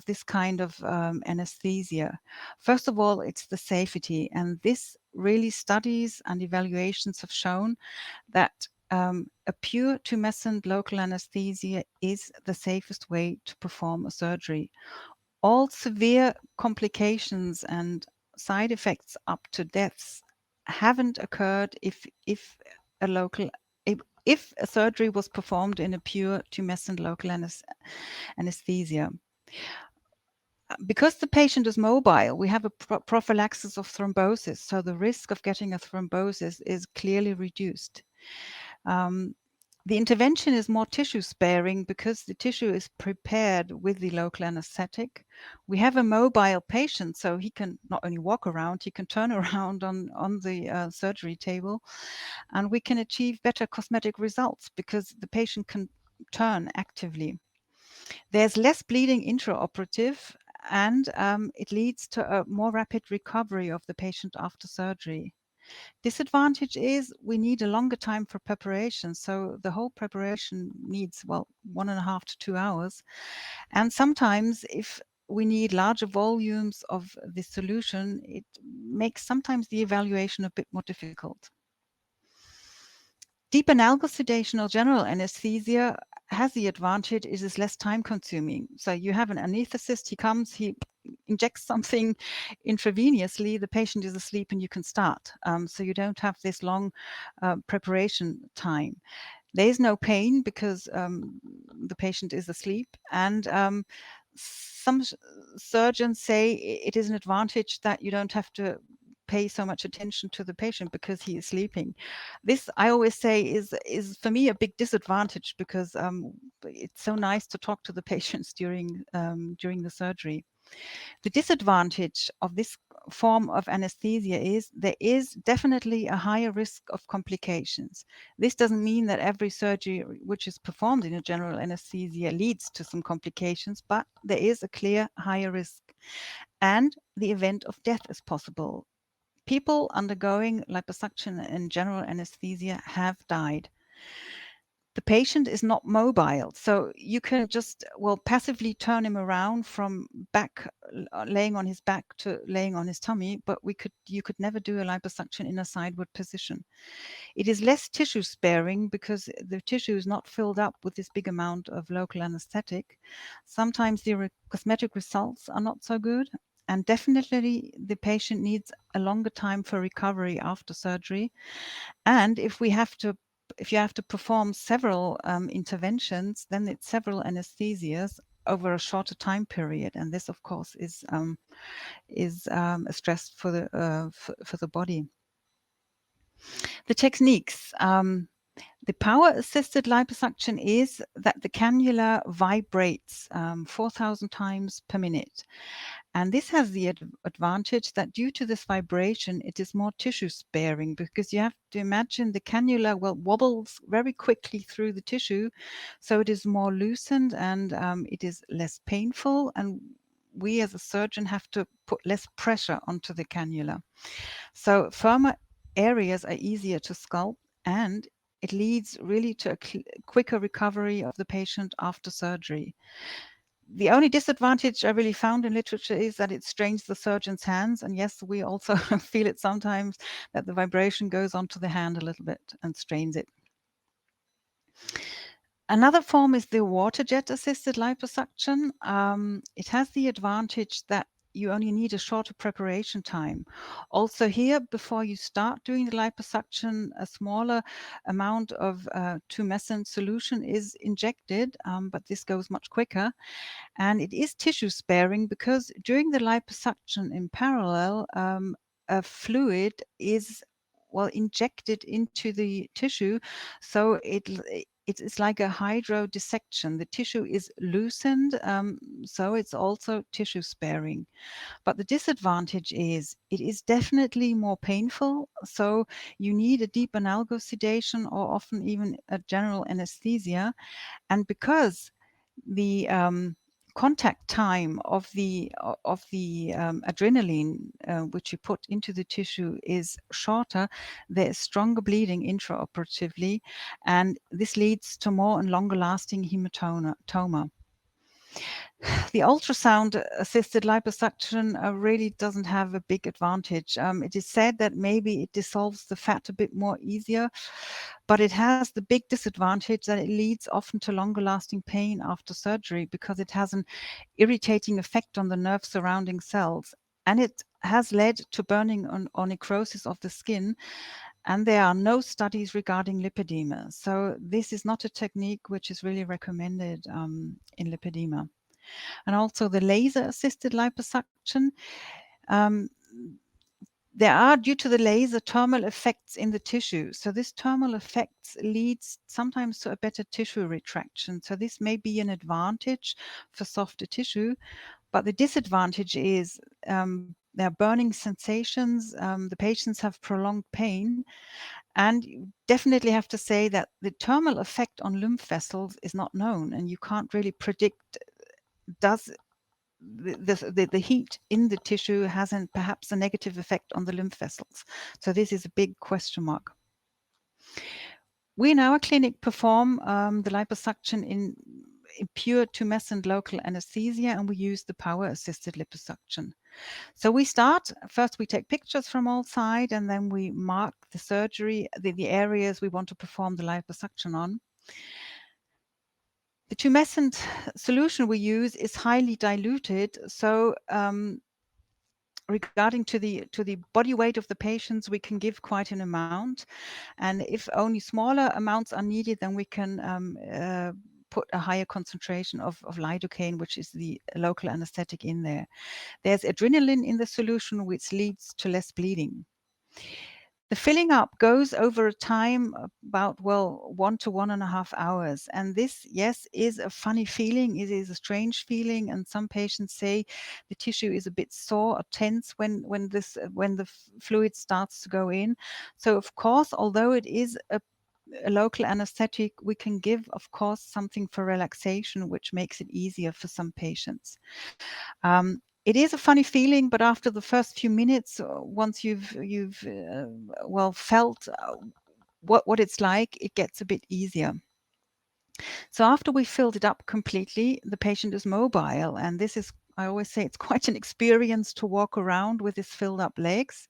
this kind of anesthesia? First of all, it's the safety, and this really studies and evaluations have shown that a pure tumescent local anesthesia is the safest way to perform a surgery. All severe complications and side effects up to deaths haven't occurred if a surgery was performed in a pure tumescent local anesthesia. Because the patient is mobile, we have a prophylaxis of thrombosis, so the risk of getting a thrombosis is clearly reduced. The intervention is more tissue sparing because the tissue is prepared with the local anesthetic. We have a mobile patient, so he can not only walk around, he can turn around on the surgery table, and we can achieve better cosmetic results because the patient can turn actively. There's less bleeding intraoperative, and it leads to a more rapid recovery of the patient after surgery. Disadvantage is we need a longer time for preparation. So the whole preparation needs, 1.5 to 2 hours. And sometimes if we need larger volumes of the solution, it makes sometimes the evaluation a bit more difficult. Deep analgesic sedation or general anesthesia has the advantage it is less time consuming. So you have an anesthetist, he comes, he injects something intravenously, the patient is asleep and you can start. So you don't have this long preparation time. There is no pain because the patient is asleep, and some surgeons say it is an advantage that you don't have to pay so much attention to the patient because he is sleeping. This, I always say, is for me a big disadvantage, because it's so nice to talk to the patients during the surgery. The disadvantage of this form of anesthesia is there is definitely a higher risk of complications. This doesn't mean that every surgery which is performed in a general anesthesia leads to some complications, but there is a clear higher risk. And the event of death is possible. People undergoing liposuction and general anesthesia have died. The patient is not mobile, so you can just, well, passively turn him around from back, laying on his back to laying on his tummy, but you could never do a liposuction in a sideward position. It is less tissue sparing because the tissue is not filled up with this big amount of local anesthetic. Sometimes the cosmetic results are not so good, and definitely the patient needs a longer time for recovery after surgery. And if you have to perform several interventions, then it's several anesthesias over a shorter time period, and this, of course, is a stress for the body. The techniques. The power-assisted liposuction is that the cannula vibrates 4,000 times per minute. And this has the advantage that due to this vibration, it is more tissue sparing, because you have to imagine the cannula wobbles very quickly through the tissue. So it is more loosened, and it is less painful. And we as a surgeon have to put less pressure onto the cannula. So firmer areas are easier to sculpt, and it leads really to a quicker recovery of the patient after surgery. The only disadvantage I really found in literature is that it strains the surgeon's hands. And yes, we also feel it sometimes, that the vibration goes onto the hand a little bit and strains it. Another form is the water jet assisted liposuction. It has the advantage that you only need a shorter preparation time. Also here, before you start doing the liposuction, a smaller amount of tumescent solution is injected, but this goes much quicker. And it is tissue sparing because during the liposuction in parallel, a fluid is injected into the tissue. So it's like a hydrodissection. The tissue is loosened, so it's also tissue sparing. But the disadvantage is it is definitely more painful. So you need a deep analgosedation or often even a general anesthesia. And because the contact time of the adrenaline which you put into the tissue is shorter, there is stronger bleeding intraoperatively, and this leads to more and longer lasting hematoma. The ultrasound assisted liposuction really doesn't have a big advantage. It is said that maybe it dissolves the fat a bit more easier, but it has the big disadvantage that it leads often to longer lasting pain after surgery because it has an irritating effect on the nerve surrounding cells. And it has led to burning or necrosis of the skin. And there are no studies regarding lipedema. So this is not a technique which is really recommended in lipedema. And also the laser-assisted liposuction. There are, due to the laser, thermal effects in the tissue. So this thermal effects leads sometimes to a better tissue retraction. So this may be an advantage for softer tissue, but the disadvantage is there are burning sensations. The patients have prolonged pain. And you definitely have to say that the thermal effect on lymph vessels is not known, and you can't really predict, does the heat in the tissue has perhaps a negative effect on the lymph vessels. So this is a big question mark. We in our clinic perform the liposuction in pure tumescent local anesthesia, and we use the power-assisted liposuction. So we start, first we take pictures from all sides, and then we mark the surgery, the areas we want to perform the liposuction on. The tumescent solution we use is highly diluted. So regarding to the body weight of the patients, we can give quite an amount. And if only smaller amounts are needed, then we can put a higher concentration of lidocaine, which is the local anesthetic, in there. There's adrenaline in the solution, which leads to less bleeding. The filling up goes over a time about, well, 1 to 1.5 hours. And this, yes, is a funny feeling. It is a strange feeling. And some patients say the tissue is a bit sore or tense when the fluid starts to go in. So of course, although it is a local anesthetic, we can give, of course, something for relaxation, which makes it easier for some patients. It is a funny feeling, but after the first few minutes, once you've well felt what it's like, it gets a bit easier. So after we filled it up completely, the patient is mobile, and this is, I always say, it's quite an experience to walk around with his filled up legs.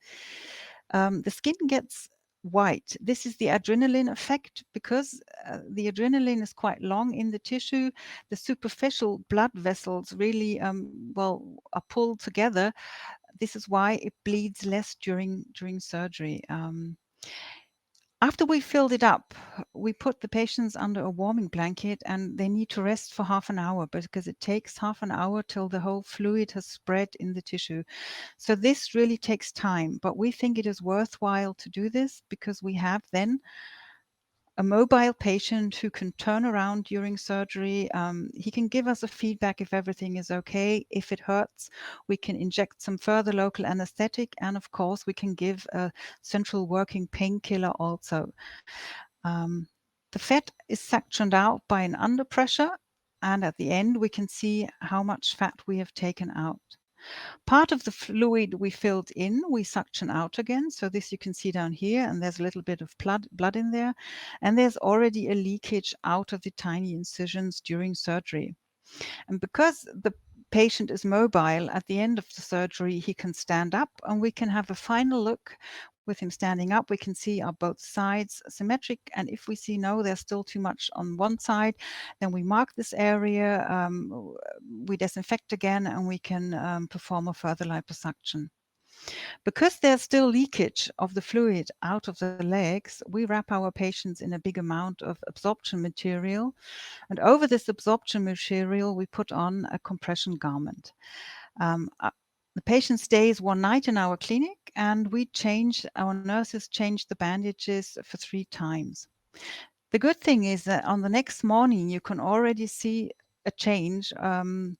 The skin gets white. This is the adrenaline effect, because the adrenaline is quite long in the tissue. The superficial blood vessels really well are pulled together. This is why it bleeds less during surgery. After we filled it up, we put the patients under a warming blanket, and they need to rest for half an hour, because it takes half an hour till the whole fluid has spread in the tissue. So this really takes time, but we think it is worthwhile to do this, because we have then a mobile patient who can turn around during surgery. He can give us a feedback if everything is okay. If it hurts, we can inject some further local anesthetic, and of course we can give a central working painkiller also. The fat is suctioned out by an under pressure, and at the end we can see how much fat we have taken out. Part of the fluid we filled in, we suction out again. So this you can see down here, and there's a little bit of blood in there. And there's already a leakage out of the tiny incisions during surgery. And because the patient is mobile, at the end of the surgery, he can stand up, and we can have a final look. With him standing up, we can see are both sides symmetric, and if we see no, there's still too much on one side, then we mark this area, we disinfect again, and we can perform a further liposuction. Because there's still leakage of the fluid out of the legs, we wrap our patients in a big amount of absorption material, and over this absorption material we put on a compression garment. The patient stays one night in our clinic, and our nurses change the bandages for 3 times. The good thing is that on the next morning, you can already see a change. The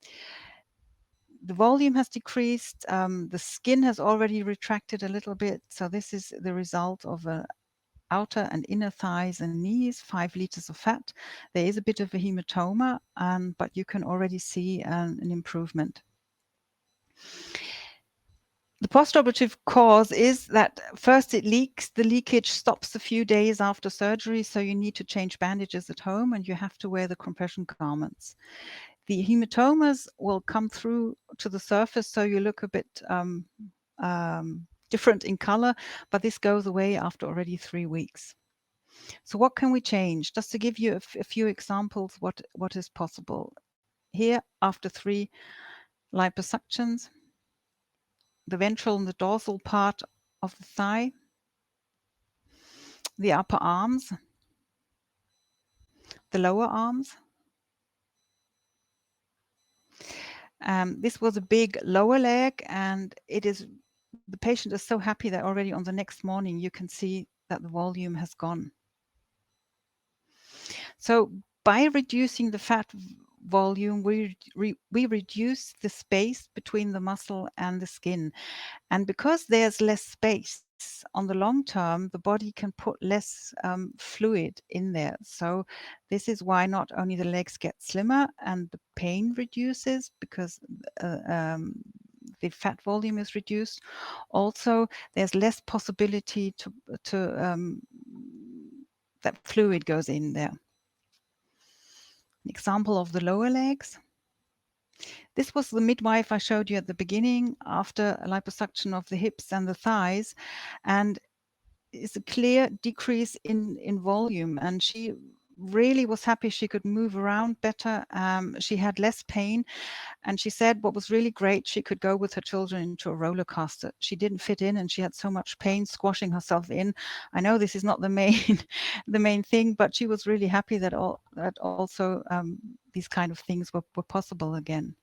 volume has decreased, the skin has already retracted a little bit. So this is the result of outer and inner thighs and knees, 5 liters of fat. There is a bit of a hematoma, but you can already see an improvement. The postoperative cause is that first it leaks. The leakage stops a few days after surgery, so you need to change bandages at home, and you have to wear the compression garments. The hematomas will come through to the surface, so you look a bit different in color, but this goes away after already 3 weeks. So what can we change? Just to give you a few examples what is possible. Here, after 3 liposuctions, the ventral and the dorsal part of the thigh, the upper arms, the lower arms. This was a big lower leg, and the patient is so happy that already on the next morning you can see that the volume has gone. So by reducing the fat volume, we reduce the space between the muscle and the skin. And because there's less space, on the long term, the body can put less fluid in there. So this is why not only the legs get slimmer and the pain reduces, because the fat volume is reduced. Also, there's less possibility that fluid goes in there. An example of the lower legs. This was the midwife I showed you at the beginning after a liposuction of the hips and the thighs, and it's a clear decrease in volume, and she really was happy she could move around better. She had less pain. And she said what was really great, she could go with her children into a roller coaster. She didn't fit in and she had so much pain squashing herself in. I know this is not the main the main thing, but she was really happy that also these kind of things were possible again.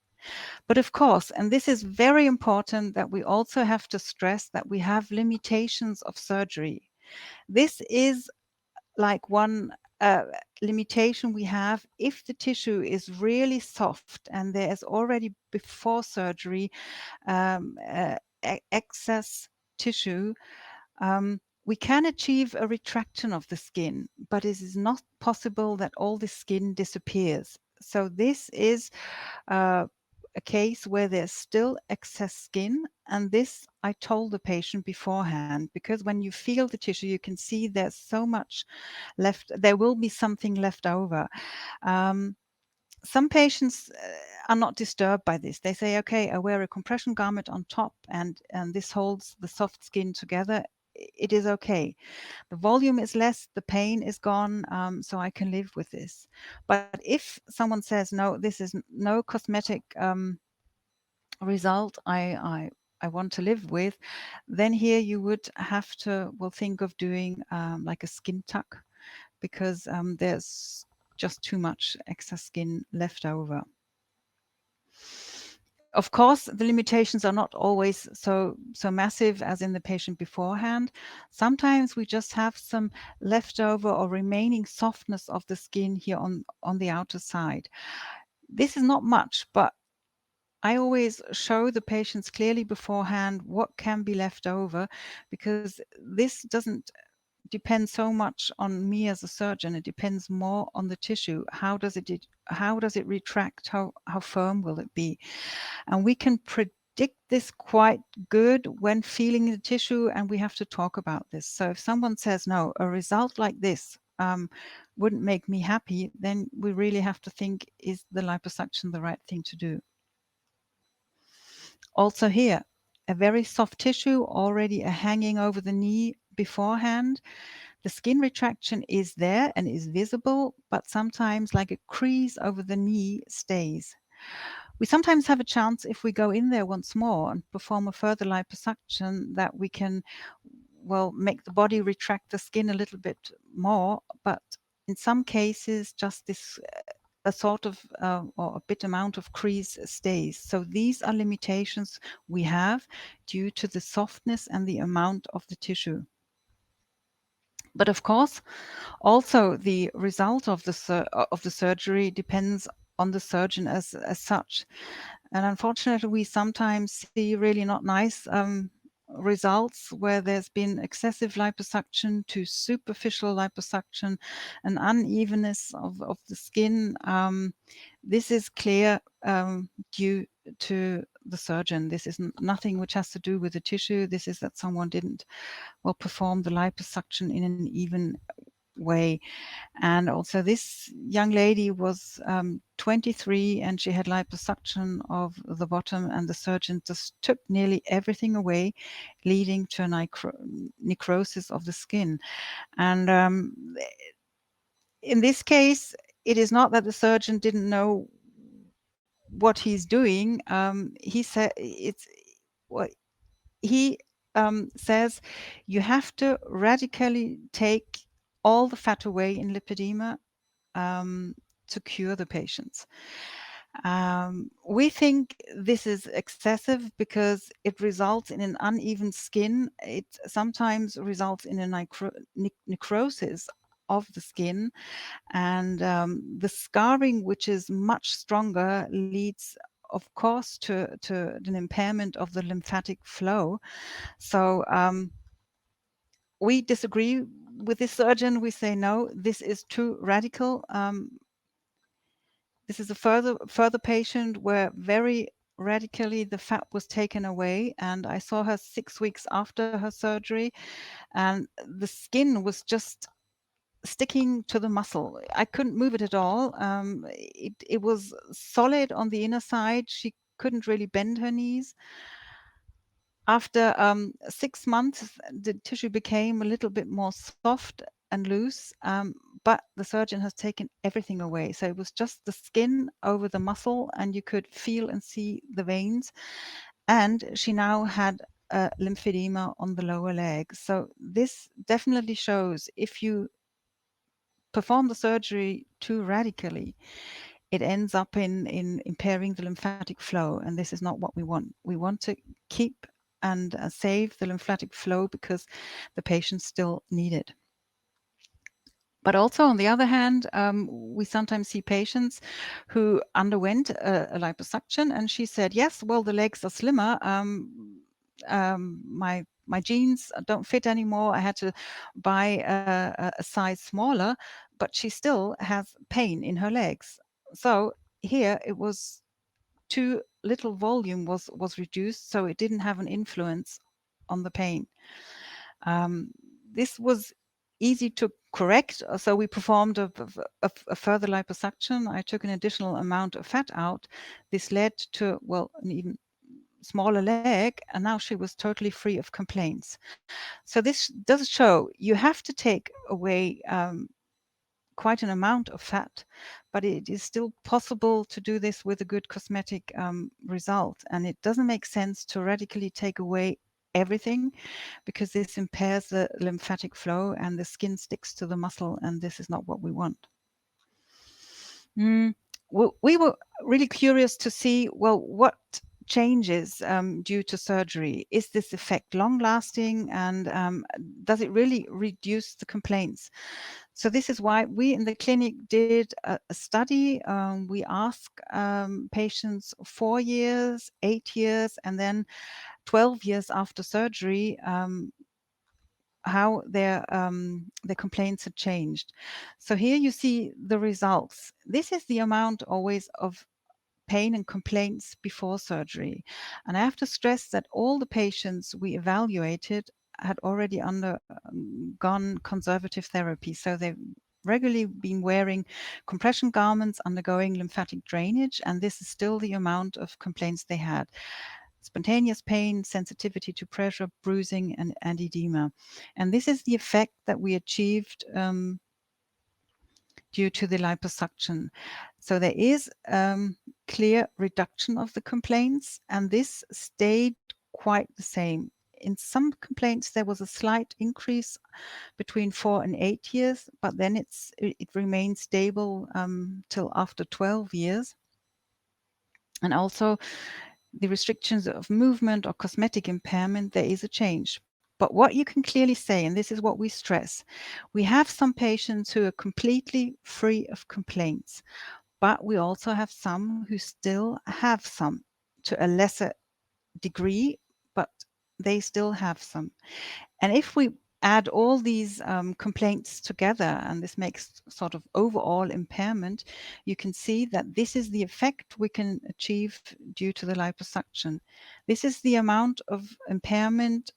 But of course, and this is very important, that we also have to stress that we have limitations of surgery. This is like one limitation we have. If the tissue is really soft and there is already before surgery excess tissue, we can achieve a retraction of the skin, but it is not possible that all the skin disappears. So this is a case where there's still excess skin, and this I told the patient beforehand, because when you feel the tissue, you can see there's so much left. There will be something left over. Some patients are not disturbed by this. They say, okay, I wear a compression garment on top and this holds the soft skin together. It is okay. The volume is less, the pain is gone, so I can live with this. But if someone says, no, this is no cosmetic result I want to live with, then here you would have to, well, think of doing like a skin tuck, because there's just too much excess skin left over. Of course, the limitations are not always so massive as in the patient beforehand. Sometimes we just have some leftover or remaining softness of the skin here on the outer side. This is not much, but I always show the patients clearly beforehand what can be left over, because this doesn't depend so much on me as a surgeon. It depends more on the tissue. How does it retract? How firm will it be? And we can predict this quite good when feeling the tissue, and we have to talk about this. So if someone says, no, a result like this wouldn't make me happy, then we really have to think, is the liposuction the right thing to do? Also here, a very soft tissue already hanging over the knee beforehand. The skin retraction is there and is visible, but sometimes like a crease over the knee stays. We sometimes have a chance, if we go in there once more and perform a further liposuction, that we can, well, make the body retract the skin a little bit more. But in some cases, just this a sort of or a bit amount of crease stays. So these are limitations we have due to the softness and the amount of the tissue. But of course, also the result of the surgery depends on the surgeon as such. And unfortunately, we sometimes see really not nice results where there's been excessive liposuction to superficial liposuction, an unevenness of the skin. This is clear due to the surgeon. This is nothing which has to do with the tissue. This is that someone didn't, well, perform the liposuction in an even way. And also this young lady was 23 and she had liposuction of the bottom, and the surgeon just took nearly everything away, leading to a necrosis of the skin. And in this case, it is not that the surgeon didn't know what he's doing. He said what he says, you have to radically take all the fat away in lipedema to cure the patients. We think this is excessive because it results in an uneven skin. It sometimes results in a necrosis of the skin, and the scarring, which is much stronger, leads of course to an impairment of the lymphatic flow. So we disagree with this surgeon. We say, no, this is too radical. This is a further patient where very radically the fat was taken away, and I saw her 6 weeks after her surgery, and the skin was just sticking to the muscle. I couldn't move it at all. It was solid on the inner side. She couldn't really bend her knees. After 6 months, the tissue became a little bit more soft, and loose, but the surgeon has taken everything away. So it was just the skin over the muscle, and you could feel and see the veins. And she now had lymphedema on the lower leg. So this definitely shows if you perform the surgery too radically, it ends up in impairing the lymphatic flow, and this is not what we want. We want to keep and save the lymphatic flow because the patients still need it. But also, on the other hand, we sometimes see patients who underwent a liposuction, and she said, yes, well, the legs are slimmer. My jeans don't fit anymore. I had to buy a size smaller, but she still has pain in her legs. So here it was too little volume was reduced, so it didn't have an influence on the pain. This was easy to correct, so we performed a further liposuction. I took an additional amount of fat out. This led to, well, an even smaller leg, and now she was totally free of complaints. So this does show you have to take away quite an amount of fat, but it is still possible to do this with a good cosmetic result. And it doesn't make sense to radically take away everything, because this impairs the lymphatic flow and the skin sticks to the muscle, and this is not what we want. We were really curious to see, well, what changes due to surgery? Is this effect long-lasting, and does it really reduce the complaints? So this is why we in the clinic did a study. We asked patients 4 years, 8 years, and then 12 years after surgery, how their complaints had changed. So here you see the results. This is the amount always of pain and complaints before surgery. And I have to stress that all the patients we evaluated had already undergone conservative therapy. So they've regularly been wearing compression garments, undergoing lymphatic drainage, and this is still the amount of complaints they had. Spontaneous pain, sensitivity to pressure, bruising, and edema. And this is the effect that we achieved due to the liposuction. So there is clear reduction of the complaints, and this stayed quite the same. In some complaints, there was a slight increase between 4 and 8 years, but then it remained stable till after 12 years. And also the restrictions of movement or cosmetic impairment, there is a change. But what you can clearly say, and this is what we stress, we have some patients who are completely free of complaints, but we also have some who still have some to a lesser degree, but they still have some. And if we add all these complaints together, and this makes sort of overall impairment, you can see that this is the effect we can achieve due to the liposuction. This is the amount of impairment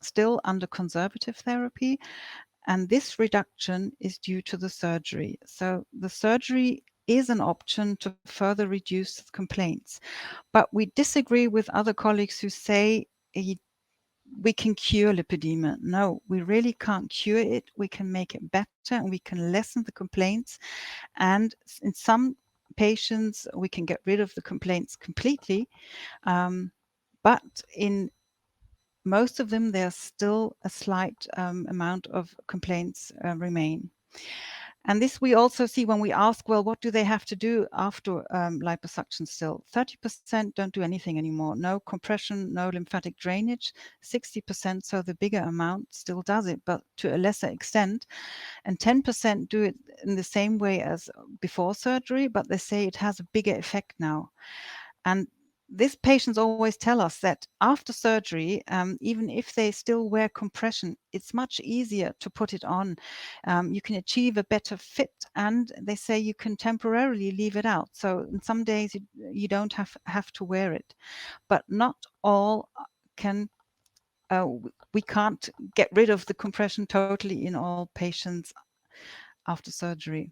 still under conservative therapy, and this reduction is due to the surgery. So the surgery is an option to further reduce complaints. But we disagree with other colleagues who say we can cure lipedema. No, we really can't cure it. We can make it better, and we can lessen the complaints. And in some patients, we can get rid of the complaints completely. But in most of them, there's still a slight amount of complaints remain. And this we also see when we ask, well, what do they have to do after liposuction still? 30% don't do anything anymore. No compression, no lymphatic drainage. 60%, so the bigger amount, still does it, but to a lesser extent. And 10% do it in the same way as before surgery, but they say it has a bigger effect now. And these patients always tell us that after surgery, even if they still wear compression, it's much easier to put it on. You can achieve a better fit, and they say you can temporarily leave it out. So in some days you don't have to wear it, but not all can. We can't get rid of the compression totally in all patients after surgery.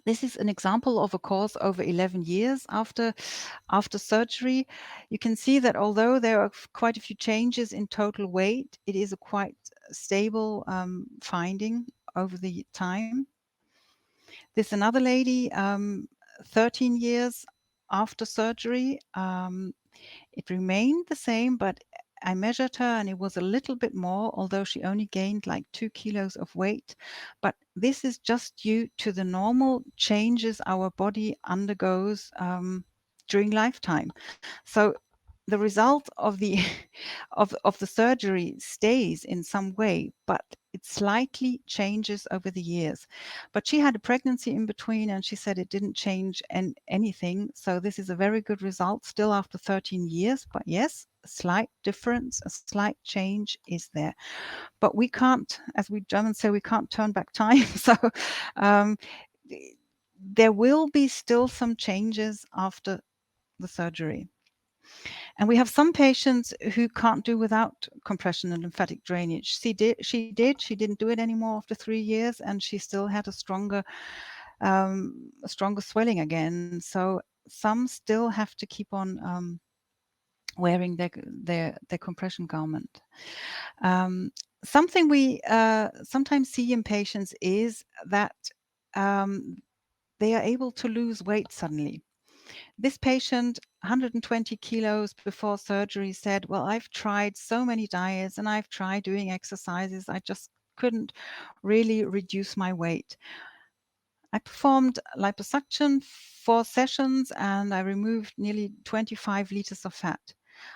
This is an example of a course over 11 years after surgery. You can see that although there are quite a few changes in total weight, it is a quite stable finding over the time. There's another lady, 13 years after surgery. It remained the same, but I measured her and it was a little bit more, although she only gained like 2 kilos of weight. But this is just due to the normal changes our body undergoes during lifetime. So the result of the of the surgery stays in some way, but it slightly changes over the years. But she had a pregnancy in between and she said it didn't change anything. So this is a very good result still after 13 years. But yes, a slight difference, a slight change is there. But we can't, as we Germans say, we can't turn back time. So um, there will be still some changes after the surgery. And we have some patients who can't do without compression and lymphatic drainage. She didn't do it anymore after 3 years, and she still had a stronger swelling again. So some still have to keep on wearing their compression garment. Something we sometimes see in patients is that they are able to lose weight suddenly. This patient, 120 kilos before surgery, said, well, I've tried so many diets and I've tried doing exercises. I just couldn't really reduce my weight. I performed liposuction 4 sessions and I removed nearly 25 liters of fat.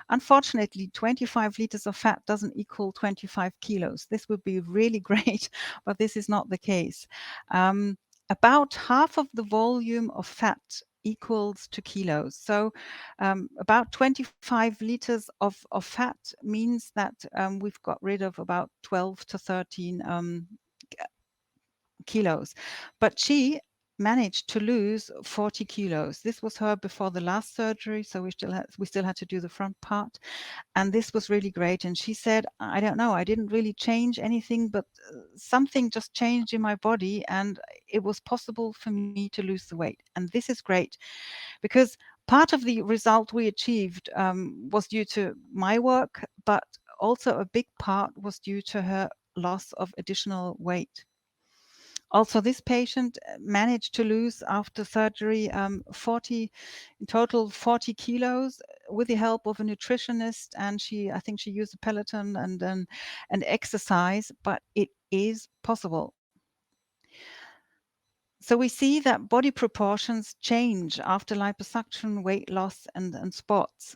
Unfortunately, 25 liters of fat doesn't equal 25 kilos. This would be really great, but this is not the case. About half of the volume of fat equals to kilos. So about 25 liters of fat means that we've got rid of about 12 to 13 kilos. But she managed to lose 40 kilos. This was her before the last surgery, so we still had to do the front part. And this was really great. And she said, I don't know, I didn't really change anything, but something just changed in my body and it was possible for me to lose the weight. And this is great because part of the result we achieved was due to my work, but also a big part was due to her loss of additional weight. Also, this patient managed to lose after surgery 40 in total 40 kilos with the help of a nutritionist, and I think she used a Peloton and exercise, but it is possible. So we see that body proportions change after liposuction, weight loss, and spots.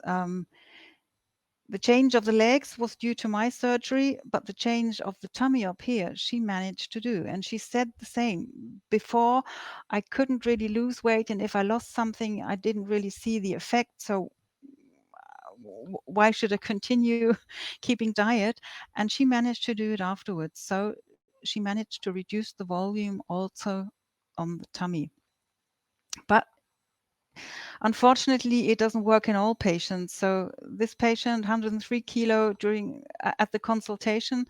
The change of the legs was due to my surgery, but the change of the tummy up here, she managed to do. And she said the same. Before, I couldn't really lose weight. And if I lost something, I didn't really see the effect. So why should I continue keeping diet? And she managed to do it afterwards. So she managed to reduce the volume also on the tummy. But unfortunately, it doesn't work in all patients. So this patient, 103 kilo at the consultation.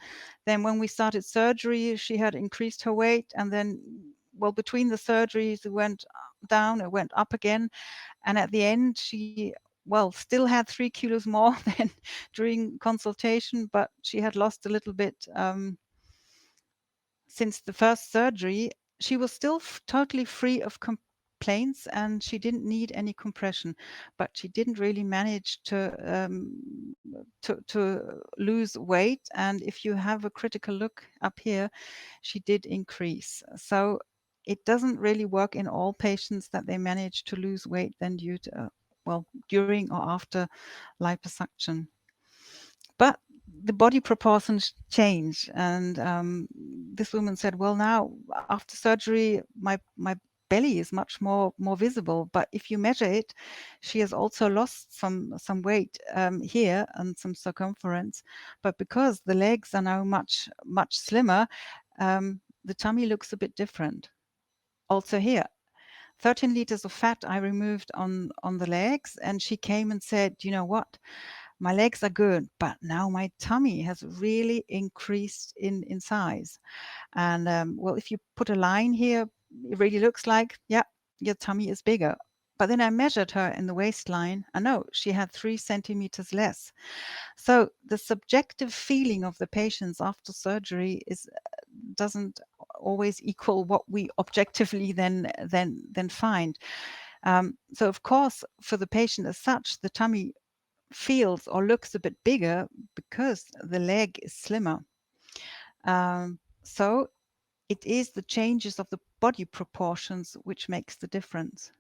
Then when we started surgery, she had increased her weight. And then, well, between the surgeries, it went down, it went up again. And at the end, she, well, still had 3 kilos more than during consultation, but she had lost a little bit since the first surgery. She was still totally free of complaints and she didn't need any compression, but she didn't really manage to lose weight. And if you have a critical look up here, she did increase. So it doesn't really work in all patients that they manage to lose weight then due to well, during or after liposuction. But the body proportions change, and this woman said, well, now after surgery my belly is much more visible, but if you measure it, she has also lost some weight here and some circumference, but because the legs are now much slimmer, the tummy looks a bit different. Also here, 13 liters of fat I removed on the legs, and she came and said, you know what, my legs are good, but now my tummy has really increased in size. And well, if you put a line here it really looks like, yeah, your tummy is bigger. But then I measured her in the waistline. I know she had 3 centimeters less. So the subjective feeling of the patients after surgery doesn't always equal what we objectively then find. So of course, for the patient as such, the tummy feels or looks a bit bigger because the leg is slimmer. So it is the changes of the body proportions which makes the difference.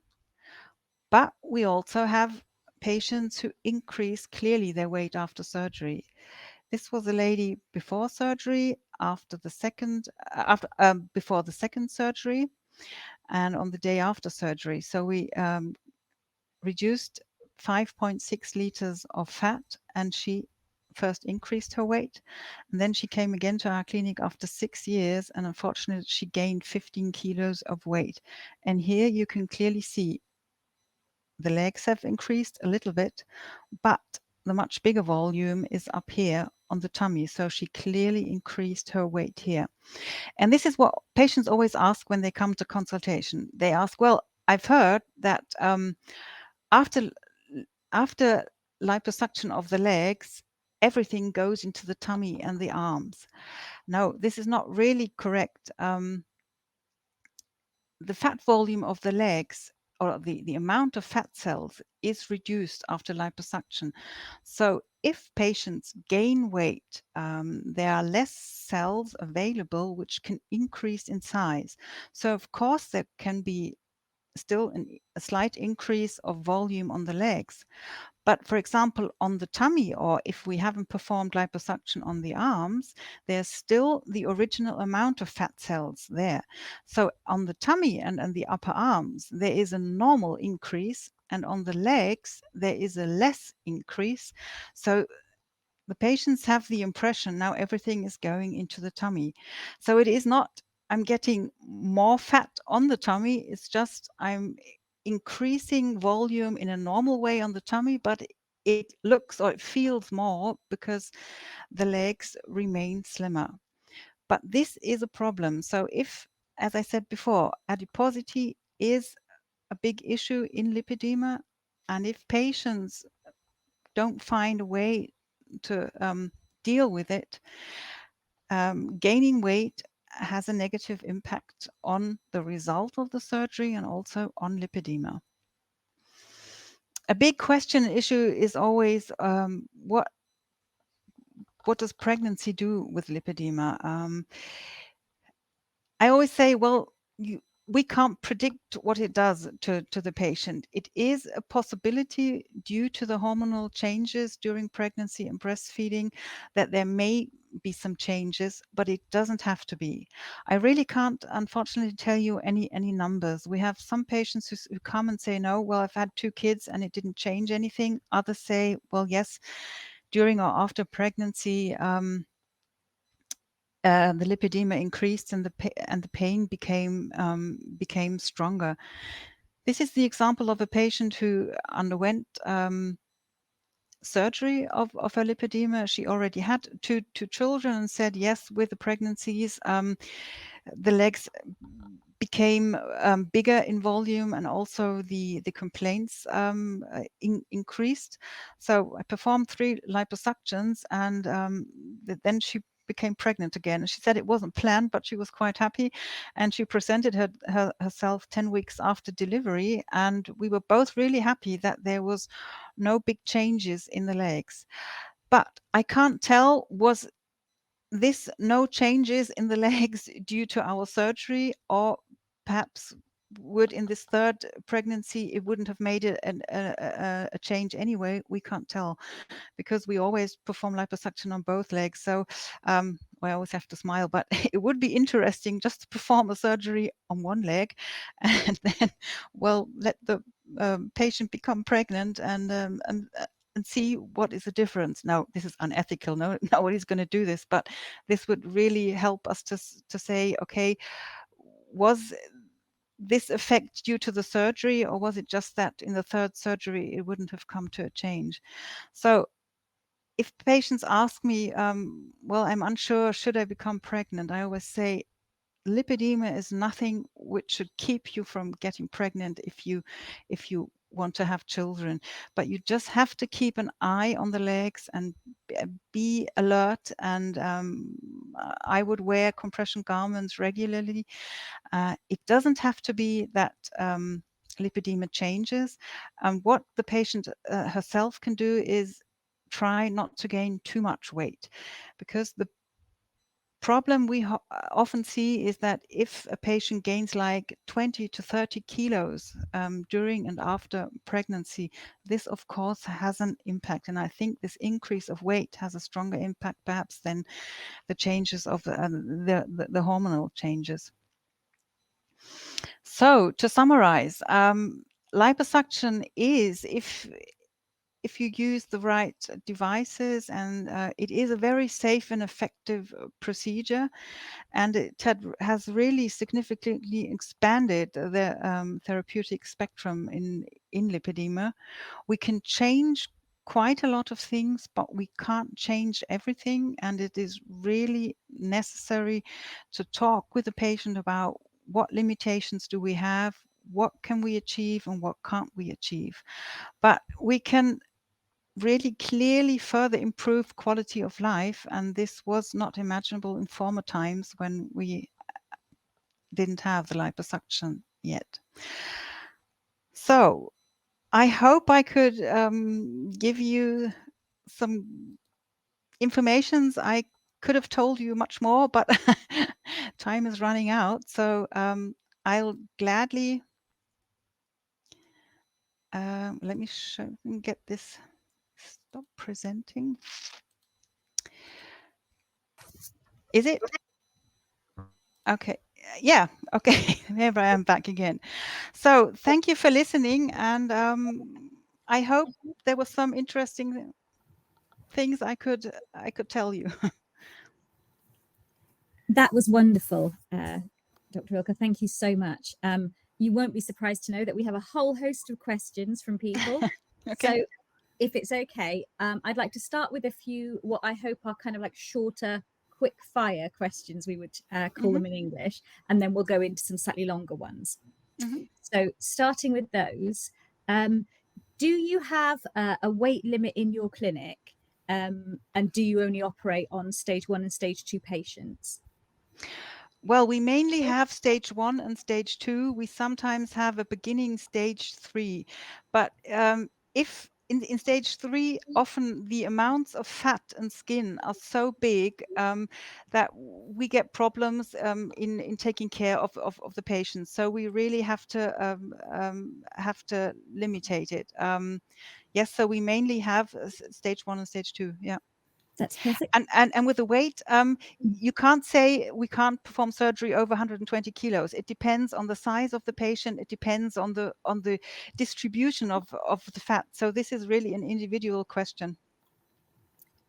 But we also have patients who increase clearly their weight after surgery. This was a lady before surgery, before the second surgery, and on the day after surgery. So we reduced 5.6 liters of fat, and she first increased her weight, and then she came again to our clinic after 6 years, and unfortunately she gained 15 kilos of weight. And here you can clearly see the legs have increased a little bit, but the much bigger volume is up here on the tummy. So she clearly increased her weight here. And this is what patients always ask when they come to consultation. They ask, well, I've heard that after liposuction of the legs, everything goes into the tummy and the arms. No, this is not really correct. The fat volume of the legs, or the amount of fat cells, is reduced after liposuction. So if patients gain weight, there are less cells available which can increase in size. So of course there can be still a slight increase of volume on the legs. But for example, on the tummy, or if we haven't performed liposuction on the arms, there's still the original amount of fat cells there. So on the tummy and the upper arms, there is a normal increase, and on the legs, there is a less increase. So the patients have the impression now everything is going into the tummy. So it is not, I'm getting more fat on the tummy, it's just I'm increasing volume in a normal way on the tummy, but it looks or it feels more because the legs remain slimmer. But this is a problem. So if, as I said before, adiposity is a big issue in lipedema, and if patients don't find a way to deal with it, gaining weight has a negative impact on the result of the surgery and also on lipedema. A big question issue is always what does pregnancy do with lipedema? I always say, well, we can't predict what it does to the patient. It is a possibility due to the hormonal changes during pregnancy and breastfeeding that there may be some changes, but it doesn't have to be. I really can't, unfortunately, tell you any numbers. We have some patients who come and say, no, well, I've had 2 kids and it didn't change anything. Others say, well, yes, during or after pregnancy, the lipedema increased and the pain became stronger. This is the example of a patient who underwent surgery of her lipedema. She already had two children and said yes, with the pregnancies, the legs became bigger in volume, and also the complaints increased. So I performed 3 liposuctions, and then she became pregnant again. She said it wasn't planned, but she was quite happy, and she presented herself 10 weeks after delivery, and we were both really happy that there was no big changes in the legs. But I can't tell, was this no changes in the legs due to our surgery, or perhaps would in this 3rd pregnancy it wouldn't have made it a change anyway. We can't tell, because we always perform liposuction on both legs. So I always have to smile, but it would be interesting just to perform a surgery on one leg and then, well, let the patient become pregnant and see what is the difference. Now, this is unethical. Nobody's going to do this, but this would really help us to say, okay, was this effect due to the surgery, or was it just that in the 3rd surgery it wouldn't have come to a change? So if patients ask me, well, I'm unsure, should I become pregnant? I always say, lipedema is nothing which should keep you from getting pregnant if you want to have children, but you just have to keep an eye on the legs and be alert. And I would wear compression garments regularly. It doesn't have to be that lipedema changes. And what the patient herself can do is try not to gain too much weight, because the problem we often see is that if a patient gains like 20 to 30 kilos during and after pregnancy, this of course has an impact. And I think this increase of weight has a stronger impact perhaps than the changes of the hormonal changes. So to summarize, liposuction is, if you use the right devices, and it is a very safe and effective procedure, and it has really significantly expanded the therapeutic spectrum in lipedema. We can change quite a lot of things, but we can't change everything, and it is really necessary to talk with the patient about what limitations do we have, what can we achieve, and what can't we achieve. But we can really clearly further improve quality of life, and this was not imaginable in former times when we didn't have the liposuction yet. So I hope I could give you some informations. I could have told you much more, but time is running out. So I'll gladly let me get this. Stop presenting. Is it? Okay. Yeah. Okay. Here I am back again. So thank you for listening. And I hope there was some interesting things I could tell you. That was wonderful, Dr. Ilka. Thank you so much. You won't be surprised to know that we have a whole host of questions from people. Okay. So if it's okay, I'd like to start with a few, what I hope are kind of like shorter, quick fire questions, we would call them in English, and then we'll go into some slightly longer ones. So starting with those, do you have a weight limit in your clinic? And do you only operate on stage 1 and stage 2 patients? Well, we mainly have stage 1 and stage 2. We sometimes have a beginning stage 3, but if in stage 3, often the amounts of fat and skin are so big that we get problems in taking care of the patients. So we really have to limitate it. Yes, so we mainly have stage 1 and stage 2. Yeah. That's perfect. And with the weight, you can't say we can't perform surgery over 120 kilos. It depends on the size of the patient. It depends on the distribution of the fat. So this is really an individual question.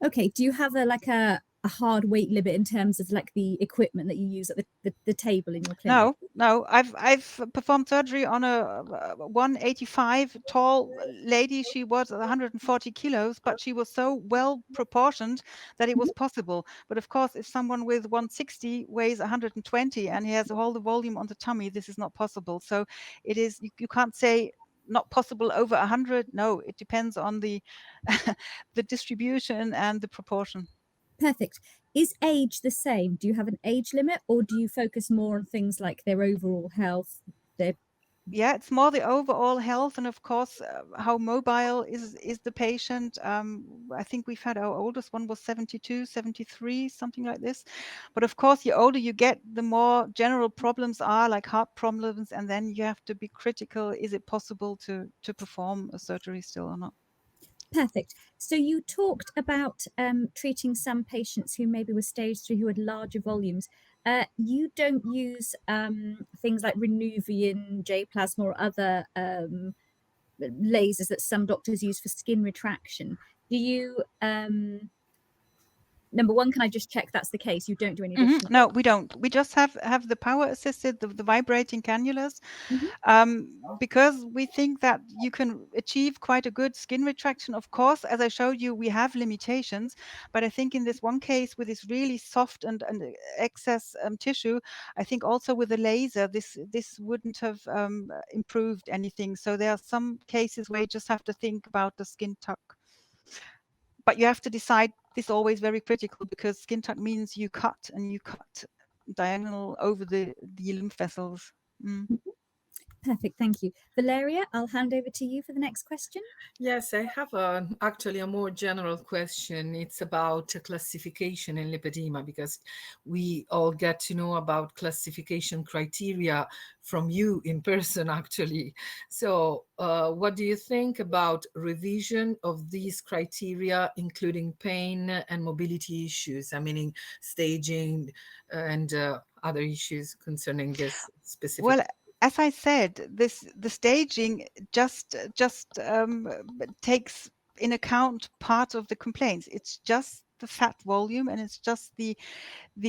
Okay. Do you have a hard weight limit in terms of like the equipment that you use at the table in your clinic? No. I've performed surgery on a 185 tall lady. She was 140 kilos, but she was so well proportioned that it was possible. But of course, if someone with 160 weighs 120 and he has all the volume on the tummy, this is not possible. So it is, you can't say not possible over 100. No, it depends on the the distribution and the proportion. Perfect. Is age the same? Do you have an age limit, or do you focus more on things like their overall health? Yeah, it's more the overall health, and of course, how mobile is the patient. I think we've had our oldest one was 72, 73, something like this. But of course, the older you get, the more general problems are, like heart problems, and then you have to be critical. Is it possible to perform a surgery still or not? Perfect. So you talked about treating some patients who maybe were stage 3 who had larger volumes. You don't use things like Renuvian, J-plasma, or other lasers that some doctors use for skin retraction. Do you number one, can I just check that's the case? You don't do any additional? No, we don't. We just have the power assisted, the vibrating cannulas, because we think that you can achieve quite a good skin retraction. Of course, as I showed you, we have limitations, but I think in this one case with this really soft and excess tissue, I think also with a laser, this wouldn't have improved anything. So there are some cases where you just have to think about the skin tuck. But you have to decide, this is always very critical, because skin tuck means you cut, and you cut diagonal over the lymph vessels. Perfect, thank you. Valeria, I'll hand over to you for the next question. Yes, I have actually a more general question. It's about classification in lipedema, because we all get to know about classification criteria from you in person, actually. So what do you think about revision of these criteria, including pain and mobility issues? I mean, staging and other issues concerning this specific. Well, as I said, the staging just takes in account part of the complaints. It's just the fat volume, and it's just the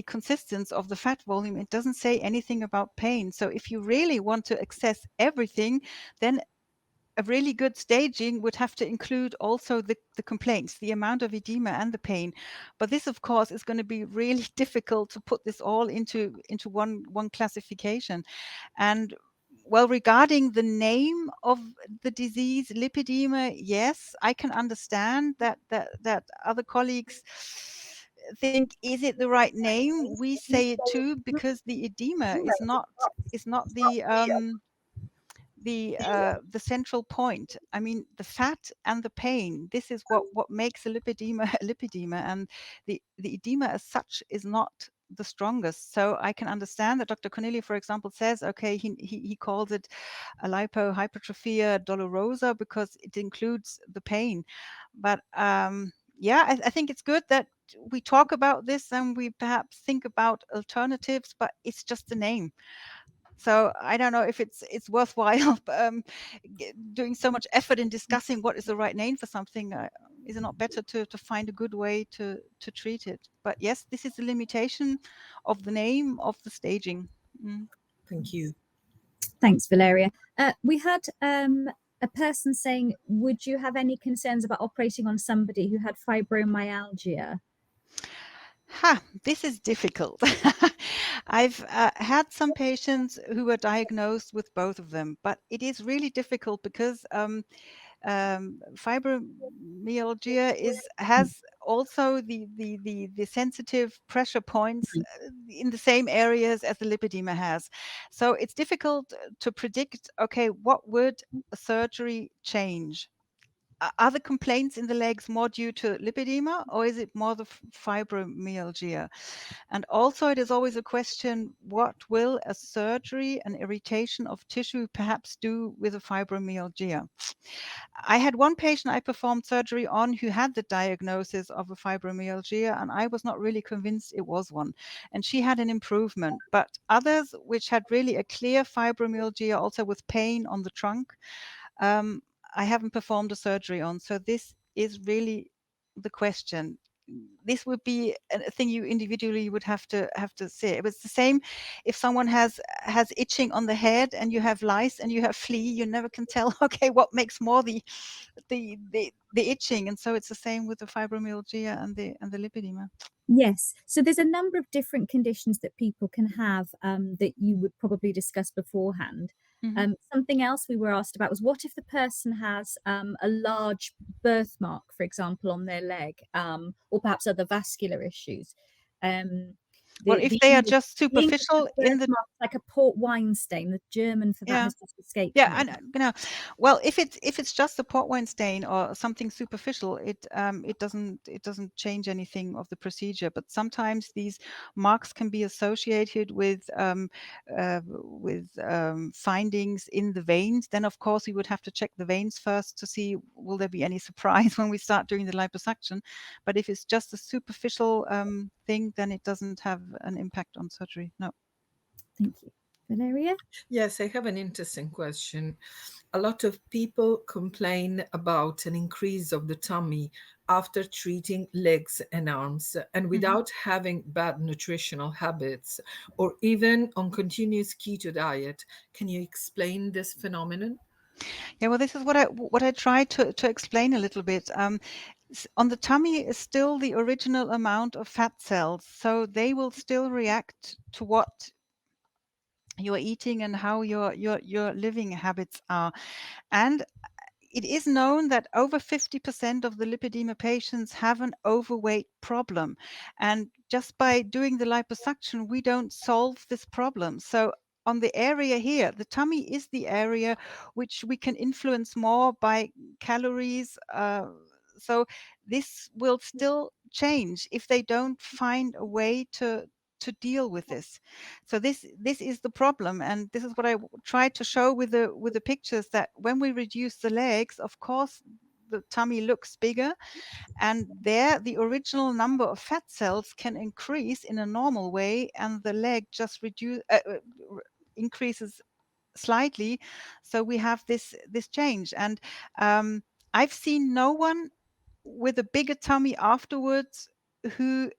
consistency of the fat volume. It doesn't say anything about pain. So if you really want to assess everything, then a really good staging would have to include also the complaints, the amount of edema and the pain. But this, of course, is going to be really difficult to put this all into one classification. And well, regarding the name of the disease, lipedema, yes, I can understand that other colleagues think, is it the right name? We say it too, because the edema is not the central point. I mean, the fat and the pain, this is what makes a lipedema a lipedema, and the edema as such is not the strongest. So I can understand that Dr. Corneli, for example, says, okay, he calls it a lipohypertrophia dolorosa because it includes the pain. But yeah, I think it's good that we talk about this and we perhaps think about alternatives, but it's just a name. So I don't know if it's worthwhile doing so much effort in discussing what is the right name for something. Is it not better to find a good way to treat it? But yes, this is the limitation of the name of the staging. Thank you. Thanks, Valeria. We had a person saying, would you have any concerns about operating on somebody who had fibromyalgia? This is difficult. I've had some patients who were diagnosed with both of them, but it is really difficult because fibromyalgia has also the sensitive pressure points in the same areas as the lipedema has. So it's difficult to predict, okay, what would a surgery change? Are the complaints in the legs more due to lipedema, or is it more the fibromyalgia? And also, it is always a question, what will a surgery, an irritation of tissue perhaps do with a fibromyalgia? I had one patient I performed surgery on who had the diagnosis of a fibromyalgia, and I was not really convinced it was one. And she had an improvement. But others, which had really a clear fibromyalgia, also with pain on the trunk, I haven't performed a surgery on. So this is really the question. This would be a thing you individually would have to see. It was the same if someone has itching on the head and you have lice and you have flea, you never can tell, okay, what makes more the itching. And so it's the same with the fibromyalgia and the lipedema. Yes. So there's a number of different conditions that people can have that you would probably discuss beforehand. Something else we were asked about was, what if the person has a large birthmark, for example, on their leg, or perhaps other vascular issues? Well, if they are just superficial in the like a port wine stain, the German for that has just escaped. Yeah, I know. Well, if it's just a port wine stain or something superficial, it doesn't change anything of the procedure. But sometimes these marks can be associated with findings in the veins. Then of course we would have to check the veins first to see, will there be any surprise when we start doing the liposuction. But if it's just a superficial thing, then it doesn't have an impact on surgery. No. Thank you. Valeria? Yes, I have an interesting question. A lot of people complain about an increase of the tummy after treating legs and arms and without having bad nutritional habits or even on continuous keto diet. Can you explain this phenomenon? Yeah, well, this is what I tried to explain a little bit. On the tummy is still the original amount of fat cells, so they will still react to what you're eating and how your living habits are. And it is known that over 50% of the lipedema patients have an overweight problem. And just by doing the liposuction, we don't solve this problem. So on the area here, the tummy is the area which we can influence more by calories. So this will still change if they don't find a way to deal with this. So this is the problem, and this is what I tried to show with the pictures, that when we reduce the legs, of course the tummy looks bigger, and there the original number of fat cells can increase in a normal way, and the leg just increases slightly. So we have this change, and I've seen no one with a bigger tummy afterwards who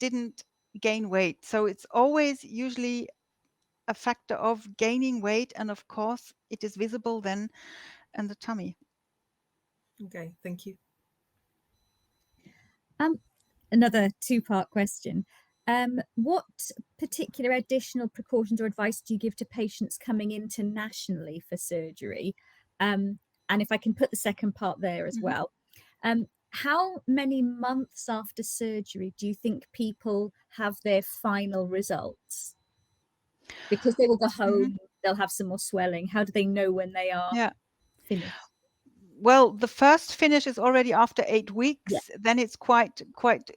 didn't gain weight. So it's always usually a factor of gaining weight, and of course it is visible then in the tummy. Okay, thank you. Another two-part question. What particular additional precautions or advice do you give to patients coming internationally for surgery? And if I can put the second part there as well, how many months after surgery do you think people have their final results? Because they will go home, they'll have some more swelling. How do they know when they are finished? Well, the first finish is already after 8 weeks. Yeah. Then it's quite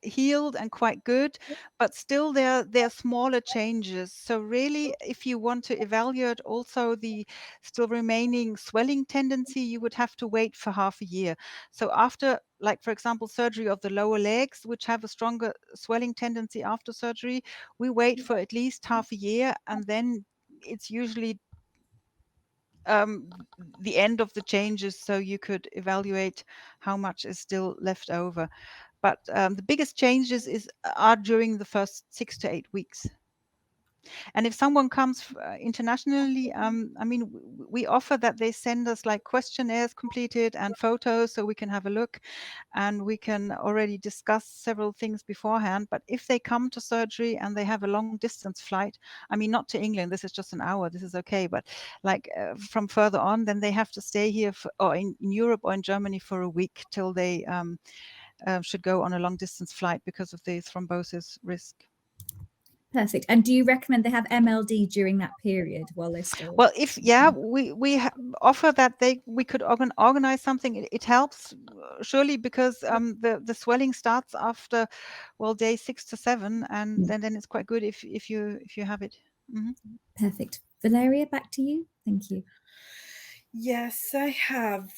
healed and quite good, but still there are smaller changes. So really, if you want to evaluate also the still remaining swelling tendency, you would have to wait for half a year. So after, like for example, surgery of the lower legs, which have a stronger swelling tendency after surgery, we wait for at least half a year, and then it's usually the end of the changes, so you could evaluate how much is still left over. But the biggest changes are during the first 6 to 8 weeks. And if someone comes internationally, I mean, we offer that they send us like questionnaires completed and photos so we can have a look, and we can already discuss several things beforehand. But if they come to surgery and they have a long distance flight, I mean, not to England, this is just an hour, this is okay, but like from further on, then they have to stay here or in Europe or in Germany for a week till they should go on a long distance flight because of the thrombosis risk. Perfect. And do you recommend they have MLD during that period while they're still? Well, if we offer that we could organize something. It helps surely, because the swelling starts after day 6 to 7, and then it's quite good if you have it. Perfect. Valeria, back to you. Thank you. Yes, I have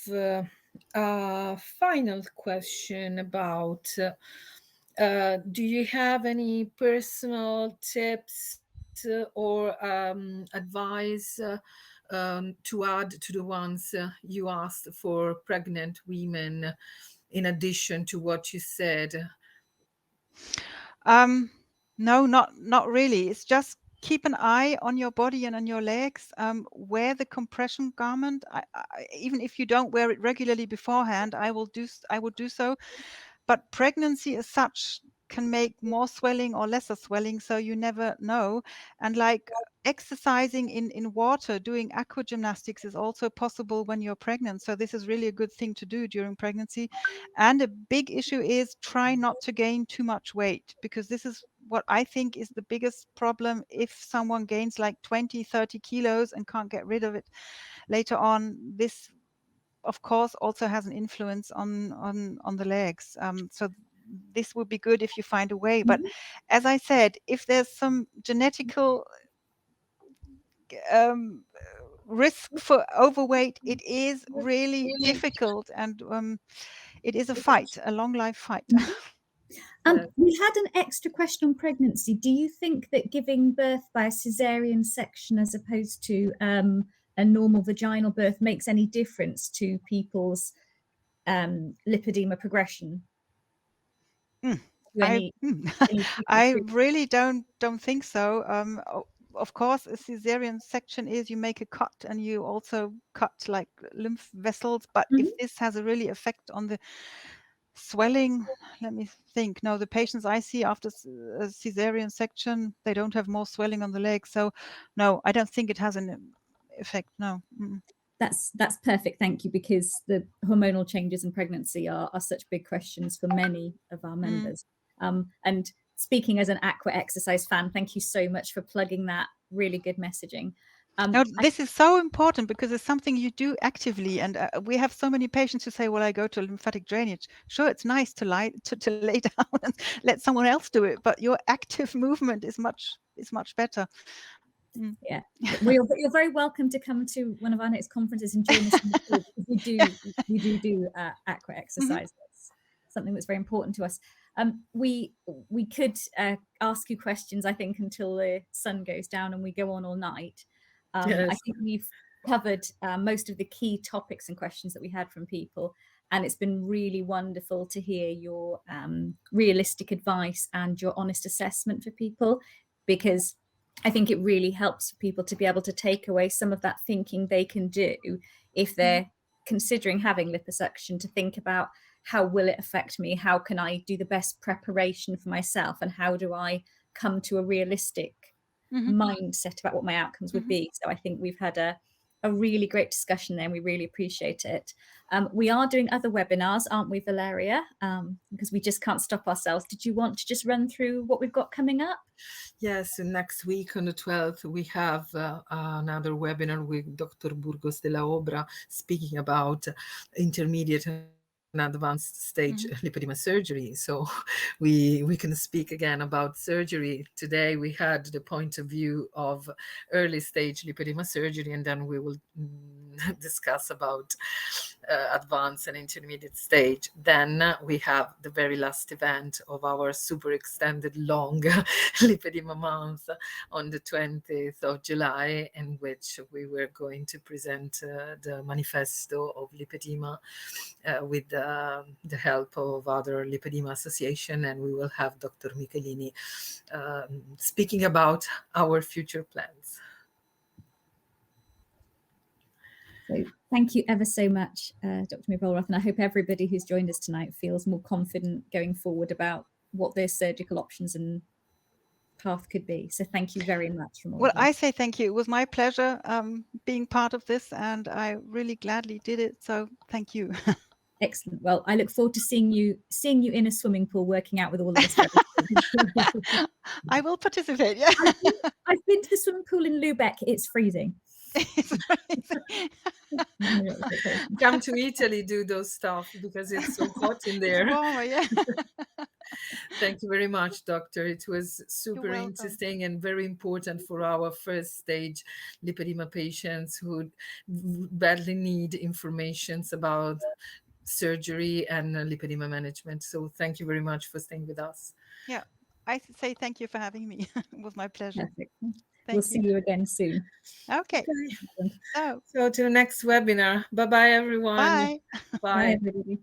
a final question about do you have any personal tips or advice to add to the ones you asked for pregnant women, in addition to what you said? No, not really. It's just keep an eye on your body and on your legs. Wear the compression garment. Even if you don't wear it regularly beforehand, I would do so. But pregnancy as such can make more swelling or lesser swelling, so you never know. And like exercising in water, doing aqua gymnastics is also possible when you're pregnant. So this is really a good thing to do during pregnancy. And a big issue is try not to gain too much weight, because this is what I think is the biggest problem. If someone gains like 20, 30 kilos and can't get rid of it later on, this of course also has an influence on the legs. So this would be good if you find a way. But as I said, if there's some genetical risk for overweight, it is really difficult, and it is a fight, a long life fight. We had an extra question on pregnancy. Do you think that giving birth by a cesarean section as opposed to a normal vaginal birth makes any difference to people's lipedema progression? I really don't think so. Of course, a cesarean section is you make a cut and you also cut like lymph vessels. But if this has a really effect on the swelling, let me think. No, the patients I see after a cesarean section, they don't have more swelling on the legs. So no, I don't think it has an effect. No. That's perfect, thank you, because the hormonal changes in pregnancy are such big questions for many of our members. And speaking as an aqua exercise fan, thank you so much for plugging that really good messaging. No, this is so important because it's something you do actively, and we have so many patients who say, well, I go to lymphatic drainage. Sure, it's nice to lay down and let someone else do it, but your active movement is much better. Yeah, you're very welcome to come to one of our next conferences and join us. We do aqua exercise. That's something that's very important to us. We could ask you questions, I think, until the sun goes down and we go on all night. Yes. I think we've covered most of the key topics and questions that we had from people, and it's been really wonderful to hear your realistic advice and your honest assessment for people, because I think it really helps people to be able to take away some of that thinking they can do if they're considering having liposuction, to think about how will it affect me? How can I do the best preparation for myself? And how do I come to a realistic mindset about what my outcomes would be? So I think we've had a really great discussion there, and we really appreciate it. We are doing other webinars, aren't we, Valeria? Because we just can't stop ourselves. Did you want to just run through what we've got coming up? Yes, and next week on the 12th, we have another webinar with Dr. Burgos de la Obra speaking about intermediate and advanced stage lipedema surgery. So we can speak again about surgery. Today we had the point of view of early stage lipedema surgery, and then we will discuss about advanced and intermediate stage. Then we have the very last event of our super extended long lipedema month on the 20th of July, in which we were going to present the manifesto of lipedema with the help of other lipedema association, and we will have Dr. Michelini speaking about our future plans. So thank you ever so much, Dr. Meier-Vollrath, and I hope everybody who's joined us tonight feels more confident going forward about what their surgical options and path could be. So thank you very much from all of us. I say thank you. It was my pleasure being part of this, and I really gladly did it. So thank you. Excellent. Well, I look forward to seeing you in a swimming pool working out with all of us. I will participate. Yeah. I've been to the swimming pool in Lubeck. It's freezing. Come to Italy, do those stuff, because it's so hot in there. Warmer, yeah. Thank you very much, Doctor. It was super interesting and very important for our first stage lipedema patients who badly need information about surgery and lipedema management. So thank you very much for staying with us. Yeah, I say thank you for having me. It was my pleasure. Perfect. We'll see you again soon. Okay. So to the next webinar. Bye-bye, everyone. Bye. Bye, everybody.